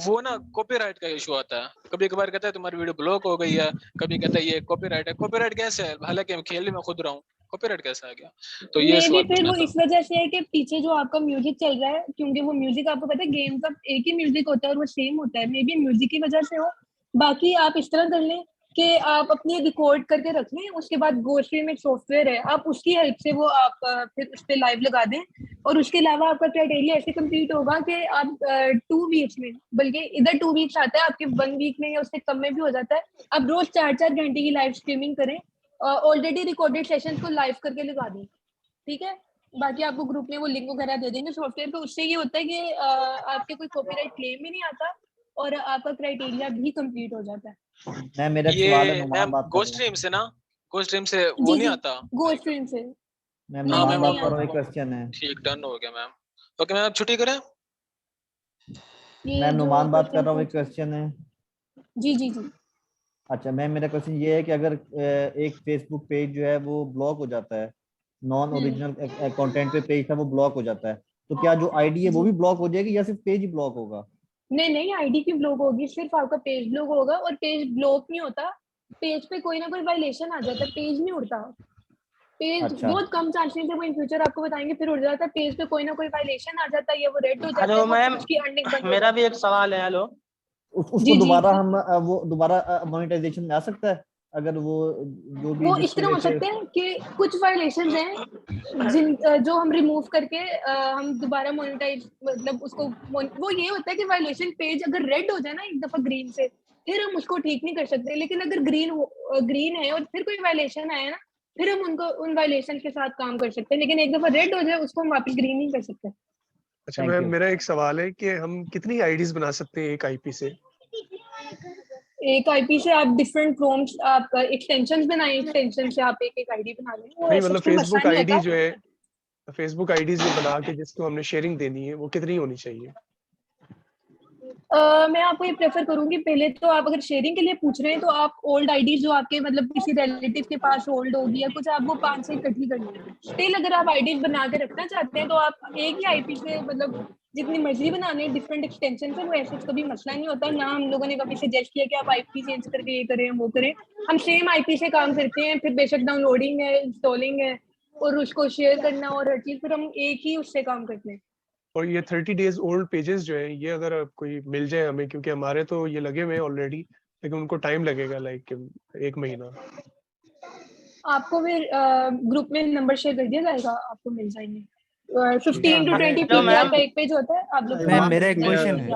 वो ना कॉपीराइट का इशू आता है। कभी कभार कहता है तुम्हारी वीडियो ब्लॉक हो गई है, कभी कहता है ये कॉपीराइट है। कॉपीराइट कैसे है, हालांकि मैं खेल में खुद रहा हूँ, कॉपीराइट कैसे आ गया? तो ये मे भी सवाल फिर पूछना वो था। इस वजह से है कि पीछे जो आपका म्यूजिक चल रहा है, क्योंकि वो म्यूजिक आपको पता है गेम का एक ही म्यूजिक होता है और वो सेम होता है। मे बी म्यूजिक की वजह से हो। बाकी आप इस तरह कर लें कि आप अपनी रिकॉर्ड करके रख लें, उसके बाद GoStream एक सॉफ्टवेयर है, आप उसकी हेल्प से वो आप फिर उस पर लाइव लगा दें। और उसके अलावा आपका क्राइटेरिया ऐसे कंप्लीट होगा कि आप 2 वीक्स में, बल्कि इधर 2 वीक्स आता है आपके 1 वीक में या उससे कम में भी हो जाता है, आप रोज 4-4 घंटे की लाइव स्ट्रीमिंग करें, ऑलरेडी रिकॉर्डेड सेशन को लाइव करके लगा दें, ठीक है। बाकी आपको ग्रुप में वो लिंक वगैरह दे देंगे सॉफ्टवेयर पे। उससे ये होता है कि आपके कोई कॉपीराइट क्लेम भी नहीं आता और आपका क्राइटेरिया भी कंप्लीट हो जाता है। मैं मेरा एक ये सवाल है, नुमान मैम बात कर रहा हूँ। GoStream से ना, GoStream से वो जी नहीं जी आता। GoStream से मैं हाँ नुमान मैम बात नहीं कर रहा हूँ, आता। एक क्वेश्चन है। ठीक, डन हो गया मैम। ओके मैम, आप छुट्टी करें। ये मैं जो नुमान बात कर क्वेश्चन रहा हूँ, एक पूछ क्वेश्चन है। जी जी जी अच्छा मैं मेरा क्वेश्चन ये है कि अगर एक फेसबुक पेज जो है वो ब्लॉक हो जाता है, नॉन ओरिजिनल कंटेंट पे पेज था वो ब्लॉक हो जाता है, तो क्या जो आईडी है वो भी ब्लॉक हो जाएगी या सिर्फ पेज ही ब्लॉक होगा? नहीं आईडी की ब्लॉक होगी, सिर्फ आपका पेज ब्लॉक होगा। और पेज ब्लॉक नहीं होता, पेज पे कोई ना कोई वायलेशन आ जाता है, पेज नहीं उड़ता। पेज अच्छा। बहुत कम चांसेस है, वो इन फ्यूचर आपको बताएंगे, फिर उड़ जाता है। पेज पे कोई ना कोई वायलेशन आ जाता है या वो रेड हो जाता है, हेलो वो मैम, उसकी अर्निंग बंद हो मेरा जाती भी एक सवाल है। हेलो, उसको जी जी दोबारा हम वो दोबारा मोनेटाइजेशन में आ सकता है अगर वो जो भी वो इस जिसकी तरह हो वजह से सकते हैं कि कुछ वायलेशंस हैं जो हम रिमूव करके हम दोबारा मोनेटाइज, मतलब उसको वो ये होता है कि वायलेशन पेज अगर रेड हो जाए ना एक दफा ग्रीन से, फिर हम उसको ठीक नहीं कर सकते। लेकिन अगर ग्रीन है और फिर कोई वायलेशन आया ना, फिर हम उनको उन वायलेशन के साथ काम कर सकते हैं। लेकिन एक दफा रेड हो जाए उसको हम वापस ग्रीन नहीं कर सकते। अच्छा मैम, मेरा एक सवाल है कि हम कितनी आईडीज बना सकते हैं एक आईपी से? एक आईपी से आप डिफरेंट क्रोम्स, आप एक्सटेंशंस बनाएं, एक्सटेंशन से आप एक एक आईडी बना लें। वो नहीं ऐसा मतलब कोई मसला फेसबुक नहीं आईडी होता। जो है, फेसबुक आईडी जो बना के जिसको हमने शेयरिंग देनी है वो कितनी होनी चाहिए? मैं आपको ये प्रेफर करूंगी, पहले तो आप अगर शेयरिंग के लिए पूछ रहे हैं तो आप ओल्ड आईडी जो आपके मतलब किसी रिलेटिव के पास होल्ड होगी या कुछ, आप वो 5 से इकट्ठी कर लीजिए। स्टिल अगर आप आईडी बना के रखना चाहते हैं तो आप एक ही आईपी से मतलब जितनी मर्जी बनाने डिफरेंट एक्सटेंशन से, वो ऐसे कभी मसला नहीं होता ना। हम लोगों ने कभी सजेस्ट किया कि आप आईपी चेंज करके ये करें वो करें। हम सेम आईपी से काम करते हैं, फिर बेशक डाउनलोडिंग है, इंस्टॉलिंग है और उसको शेयर करना और हर चीज, फिर हम एक ही उससे काम करते हैं। और ये 30 डेज ओल्ड पेजेस जो है, ये अगर कोई मिल जाए हमें, क्योंकि हमारे तो ये लगे हुए हैं ऑलरेडी, लेकिन उनको टाइम लगेगा लाइक 1 महीना। आपको फिर ग्रुप में नंबर शेयर कर दिया जाएगा, आपको मिल जाएंगे। 15 to 20 हेलो पीडीएफ मैम, का एक पेज होता है, आप लोग मैम मेरा एक क्वेश्चन है।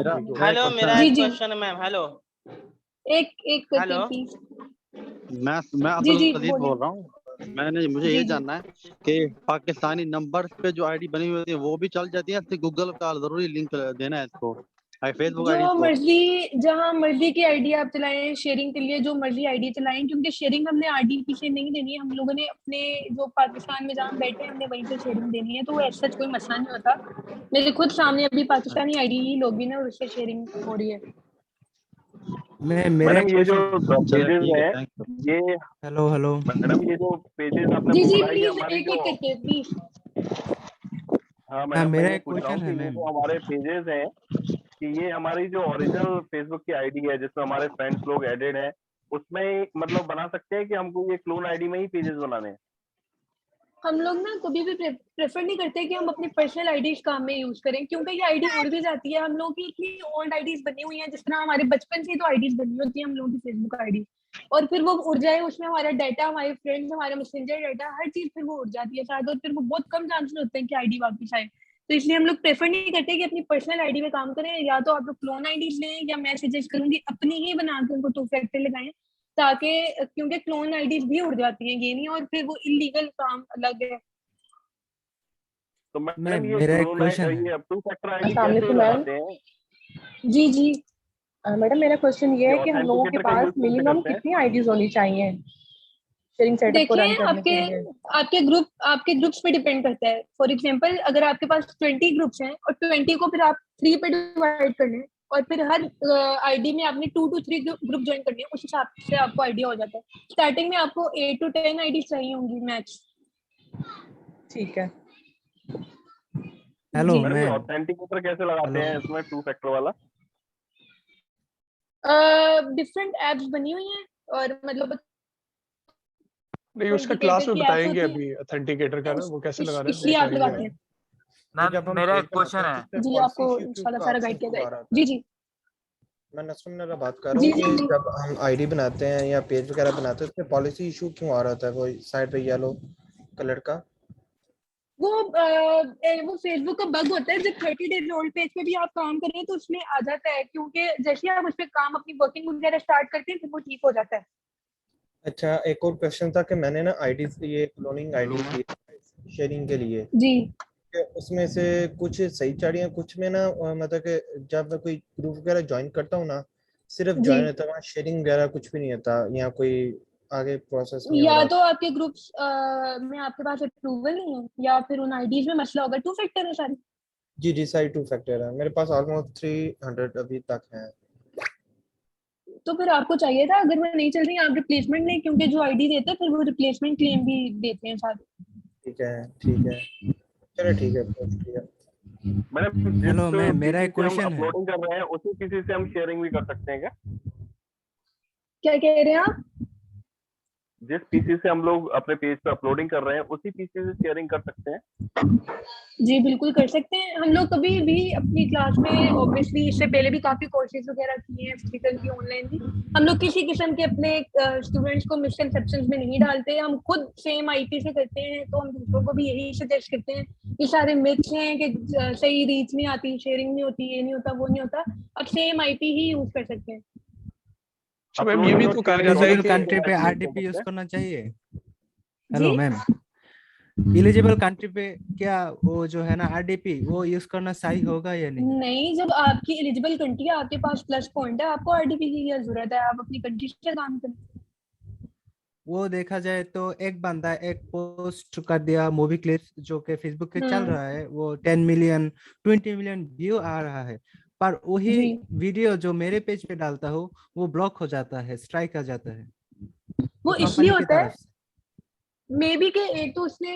हेलो मेरा जी एक जी क्वेश्चन है मैम। हेलो एक करके हेलो, प्लीज। मैं जी जी अब्दुल लतीफ बोल रहा हूँ। मुझे जी ये जी जानना है कि पाकिस्तानी नंबर पे जो आईडी बनी हुई होती है वो भी चल जाती है, गूगल का जरूरी लिंक देना है इसको, फेसबुक आईडी जो को? मर्जी, जहाँ मर्जी की आईडी आप चलाएं शेयरिंग के लिए, जो मर्जी आईडी चलाएं, क्योंकि शेयरिंग हमने आरडीपी से नहीं देनी है। हम लोगों ने अपने जो पाकिस्तान में जहाँ बैठे हैं हमने वहीं से शेयरिंग देनी है, तो वो ऐसा कोई मसला नहीं होता। मेरे खुद सामने अभी पाकिस्तानी आईडी ही लॉगिन है और उससे शेयरिंग हो रही है। मेरा मैडम ये जो चलो पेजेस ठीक है, है, थैंक यू। ये हेलो मैडम ये जो पेजेस आपने जी जी बोला है ये प्लीज हमारी एक जो, एक करके प्लीज। हाँ हाँ मैडम मैं मेरा ये एक पूछ रहा हूँ क्वेश्चन कि है ये मैम। जो हमारे पेजेस हैं कि ये हमारी जो ओरिजिनल फेसबुक की आईडी है जिसमें हमारे फ्रेंड्स लोग एडेड हैं, उसमें मतलब बना सकते हैं कि हमको ये क्लोन आईडी में ही पेजेस बनाने हैं? हम लोग ना कभी भी प्रेफर नहीं करते कि हम अपनी पर्सनल आईडीज काम में यूज करें, क्योंकि ये आईडी उड़ भी जाती है। हम लोगों की इतनी ओल्ड आईडीज बनी हुई हैं, जिस तरह हमारे बचपन से तो आईडीज बनी होती है हम लोगों की फेसबुक आईडी, और फिर वो उड़ जाए, उसमें हमारा डाटा, हमारे फ्रेंड्स, हमारा मैसेंजर डाटा, हर चीज फिर वो उड़ जाती है शायद, और फिर वो बहुत कम चांसेस होते हैं कि आईडी वापस आए। तो इसलिए हम लोग प्रेफर नहीं करते कि अपनी पर्सनल आईडी में काम करें। या तो आप लोग क्लोन आईडीज लें, या मैं सजेस्ट करूंगी अपनी ही बना के उनको 2 फैक्टर लगाएं, ताकि, क्योंकि क्लोन आईडीज भी उड़ जाती हैं ये नहीं, और फिर वो इलीगल काम अलग है। तो मैडम ये मेरा एक क्लोन क्वेश्चन है। ये 2 फैक्टर आईडी अस्सलाम कैसे वालेकुम मैम। लगाते हैं? जी जी मैडम मेरा क्वेश्चन ये ये है कि हम लोगों के ऑथेंटिकेटर का पास यूज कैसे मिनिमम करते हैं? कितनी आईडीज होनी चाहिए शेयरिंग सेटअप को रन देखें, करने के लिए? आपके ग्रुप्स पे डिपेंड करता है। फॉर एग्जांपल अगर आपके पास 20 ग्रुप्स हैं और 20 को फिर आप 3 पे डिवाइड कर लें, और फिर हर आईडी में आपने 2 to 3 ग्रुप ज्वाइन करने हैं, उस हिसाब से आपको आइडिया हो जाता है। स्टार्टिंग में आपको 8 to 10 आईडी चाहिए होंगी मैक्स। ठीक है। हेलो मैडम ये मैम। ऑथेंटिकेटर कैसे लगाते हैं इसमें 2 फैक्टर वाला? डिफरेंट एप्स बनी हुई हैं, और मतलब नहीं उसका क्लास में बताएंगे अभी ऑथेंटिकेटर का ना, वो कैसे लगा रहे हैं इसलिए आप लगाते हैं। मैम मेरा एक क्वेश्चन है। जी आपको इंशाल्लाह सारा गाइड किया जाएगा। जी जी मैं नसरुम नारा बात कर रहा हूँ कि जब हम आईडी बनाते हैं या पेज वगैरह बनाते हैं, उसमें पॉलिसी इशू क्यों आ रहा था? वो साइड पे येलो कलर का वो फेसबुक का बग होता है। जब 30 डेज ओल्ड पेज पे भी आप काम करें तो उसमें आ जाता है, क्योंकि जैसे आप उस पर काम अपनी वर्किंग वगैरह स्टार्ट करते हैं फिर वो ठीक हो जाता है। अच्छा, एक और क्वेश्चन था कि मैंने ना आईडी ये क्लोनिंग आईडी की शेयरिंग के लिए जी, उसमें से कुछ सही चढ़ी हैं, कुछ में ना मतलब कि जब मैं कोई ग्रुप वगैरह ज्वाइन करता हूँ ना, सिर्फ ज्वाइन होता है, वहाँ शेयरिंग वगैरह कुछ भी नहीं होता, या कोई आगे प्रोसेस नहीं हो या रहा। तो आपके ग्रुप्स में आपके पास अप्रूवल नहीं है, या फिर उन आईडीज में मसला होगा। 2 फैक्टर है सारी। जी सारी 2 फैक्टर है, मेरे पास ऑलमोस्ट 300 अभी तक है। तो फिर आपको चाहिए था, अगर वो नहीं चल रही आप रिप्लेसमेंट लें, क्योंकि जो आईडी देते हैं फिर वो रिप्लेसमेंट क्लेम भी देते हैं साथ। ठीक है चलो ठीक है। मैडम हेलो मैम, मेरा एक क्वेश्चन है। अपलोडिंग कर रहे हैं उसी किसी से हम शेयरिंग भी कर सकते हैं क्या? क्या कह रहे हैं आप? जिस पीसी से हम लोग अपने पेज पे अपलोडिंग कर रहे हैं उसी पीसी से शेयरिंग कर सकते हैं? जी बिल्कुल कर सकते हैं। हम लोग कभी भी अपनी क्लास में ऑब्वियसली इससे पहले भी काफी कोर्सेज वगैरह किए हैं, फिजिकल की, ऑनलाइन भी। हम लोग किसी किस्म के अपने स्टूडेंट्स को मिसकंसेप्शंस में नहीं डालते। हम खुद सेम आईपी से करते हैं, तो हम दूसरों को भी यही सजेस्ट करते हैं। ये सारे मिथ्स हैं कि सही रीच नहीं आती, शेयरिंग नहीं होती, ये नहीं होता, वो नहीं होता। अब सेम आईपी ही यूज कर सकते हैं। मैम ये भी तो कहा जाता है एलिजिबल कि कंट्री पे आरडीपी यूज करना चाहिए। हेलो जी? मैम, एलिजिबल कंट्री पे क्या वो जो है ना आरडीपी वो यूज करना सही होगा या नहीं? नहीं, जब आपकी एलिजिबल कंट्री है, आपके पास प्लस पॉइंट है, आपको आरडीपी की क्या जरूरत है? आप अपनी कंट्री से काम करें। वो देखा जाए तो एक बंदा एक पोस्ट कर दिया मूवी क्लिप्स जो कि फेसबुक पे चल रहा है, वो 10 मिलियन 20 मिलियन व्यू आ रहा है, पर वही जी। वीडियो जो मेरे पेज पे डालता हूँ वो ब्लॉक हो जाता है, स्ट्राइक आ जाता है वो इसलिए कंपनी की होता है तरफ से। मे बी के एक तो उसने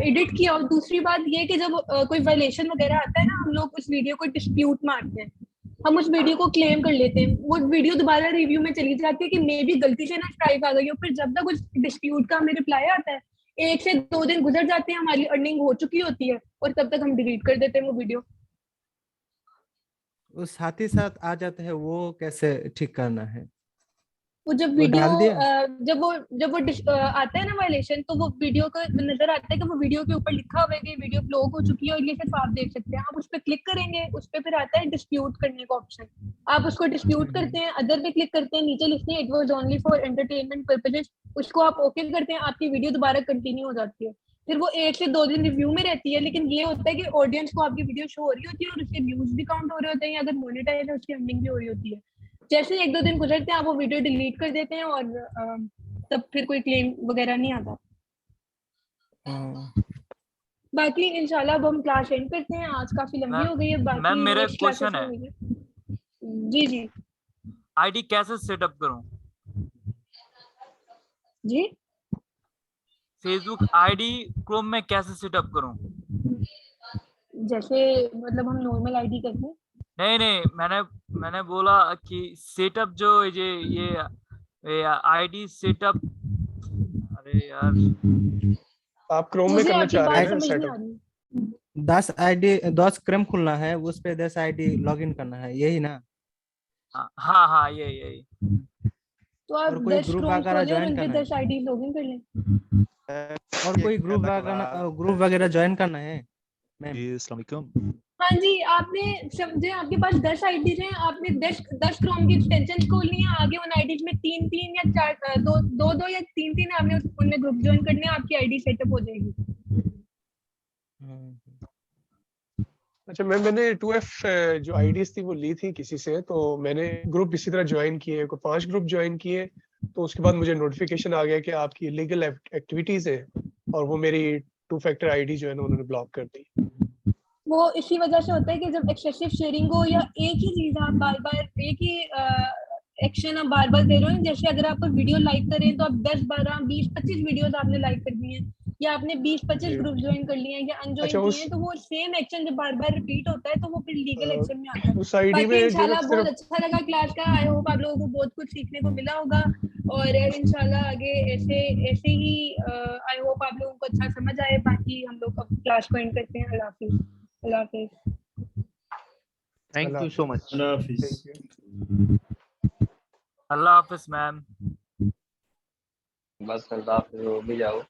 एडिट किया, और दूसरी बात ये कि जब कोई वायलेशन वगैरह आता है ना, हम लोग उस वीडियो को डिस्प्यूट मारते हैं, हम उस वीडियो को क्लेम कर लेते हैं। वो वीडियो दोबारा रिव्यू में चली जाती है कि मे बी गलती से ना स्ट्राइक आ गई हो। फिर जब तक उस डिस्प्यूट का हमें रिप्लाई आता है, 1 से 2 दिन गुजर जाते हैं, हमारी अर्निंग हो चुकी होती है, और तब तक हम डिलीट कर देते हैं वो वीडियो। वो साथ ही साथ आ जाता है, वो कैसे ठीक करना है? वो जब वो वीडियो डाल दिया? आता है ना वायलेशन, तो वो वीडियो को नजर आता है कि वो वीडियो के ऊपर लिखा हुआ है कि वीडियो ब्लॉक हो चुकी है, और ये सिर्फ आप देख सकते हैं। आप उस पर क्लिक करेंगे, उस पर फिर आता है डिस्प्यूट करने का ऑप्शन, आप उसको डिस्प्यूट करते हैं, अदर पे क्लिक करते हैं, नीचे लिखते हैं it was only for entertainment purposes, उसको आप ओके करते हैं, आपकी वीडियो दोबारा कंटिन्यू हो जाती है। फिर वो 1 से 2 दिन रिव्यू में रहती है, लेकिन ये होता है कि ऑडियंस को आपकी वीडियो शो हो रही होती है, और उसके व्यूज भी काउंट हो रहे होते हैं, अगर मोनेटाइज है उसकी अर्निंग भी हो रही होती है। जैसे 1-2 दिन गुजरते हैं, आप वो वीडियो डिलीट कर देते हैं, और तब फिर कोई क्लेम वगैरह नहीं आता। बाकी इंशाल्लाह अब हम क्लास एंड करते हैं, आज काफी लंबी हो गई है। बाकी मैम मेरा नेक्स्ट क्वेश्चन क्लासेस है, होंगी। जी जी आईडी कैसे सेटअप करूं? जी, फेसबुक आईडी क्रोम में कैसे सेटअप करूं? जैसे मतलब हम नॉर्मल आईडी करते हैं। नहीं, मैंने बोला कि सेटअप जो ये आईडी सेटअप, अरे यार आप क्रोम में मुझे करना आपकी चाह रहे बात हैं ना समझ नहीं आ सेटअप? रही। 10 क्रम खुलना है, उस पे 10 आईडी लॉगिन करना है, यही ना? हाँ यही। तो आप और कोई 10 ग्रुप क्रोम वगैरह खोलें और ज्वाइन उन पे करना 10 आईडी लॉगिन कर लें। है, और कोई ग्रुप वगैरह ज्वाइन करना है मैम? हाँ जी, आपने समझे, आपके पास 10 आईडीज हैं, आपने 10 क्रोम की एक्सटेंशन खोलनी है, आगे उन आईडीज में 3 या 4 दो या 3 आपने उनमें ग्रुप ज्वाइन करने हैं, आपकी आईडी सेटअप हो जाएगी। अच्छा मैम, मैंने 2F जो आईडीज थी वो ली थी किसी से, तो मैंने ग्रुप इसी तरह ज्वाइन किए, को 5 ग्रुप ज्वाइन किए, तो उसके बाद मुझे नोटिफिकेशन आ गया कि आपकी इलीगल एक्टिविटीज है, और वो मेरी 2 फैक्टर आईडी जो है ना उन्होंने ब्लॉक कर दी। वो इसी वजह से होता है कि जब एक्सेसिव शेयरिंग हो, या एक ही चीज आप बार बार एक ही एक्शन आप बार बार दे रहे हो, जैसे अगर आप वीडियो लाइक करें तो आप 10, 12, 20, 25 वीडियोस आपने लाइक कर दी हैं, या आपने 20-25 ग्रुप ज्वाइन कर लिए हैं या अनज्वाइन किए हैं, तो वो सेम एक्शन जब बार बार रिपीट होता है तो वो फिर लीगल एक्शन में आता है। उस आईडी बाकी में जो इंशाल्लाह ना बहुत सिर्फ अच्छा लगा क्लास का, आई होप आप लोगों को बहुत कुछ सीखने को मिला होगा, और इंशाल्लाह आगे ऐसे ही आई होप आप लोगों को अच्छा समझ आए। बाकी हम लोग अब क्लास को एंड करते हैं। अल्लाह हाफिज। अल्लाह हाफिज। Thank you so much. अल्लाह हाफिज। अल्लाह हाफिज मैम। बस अल्लाह हाफिज, हो भी जाओ।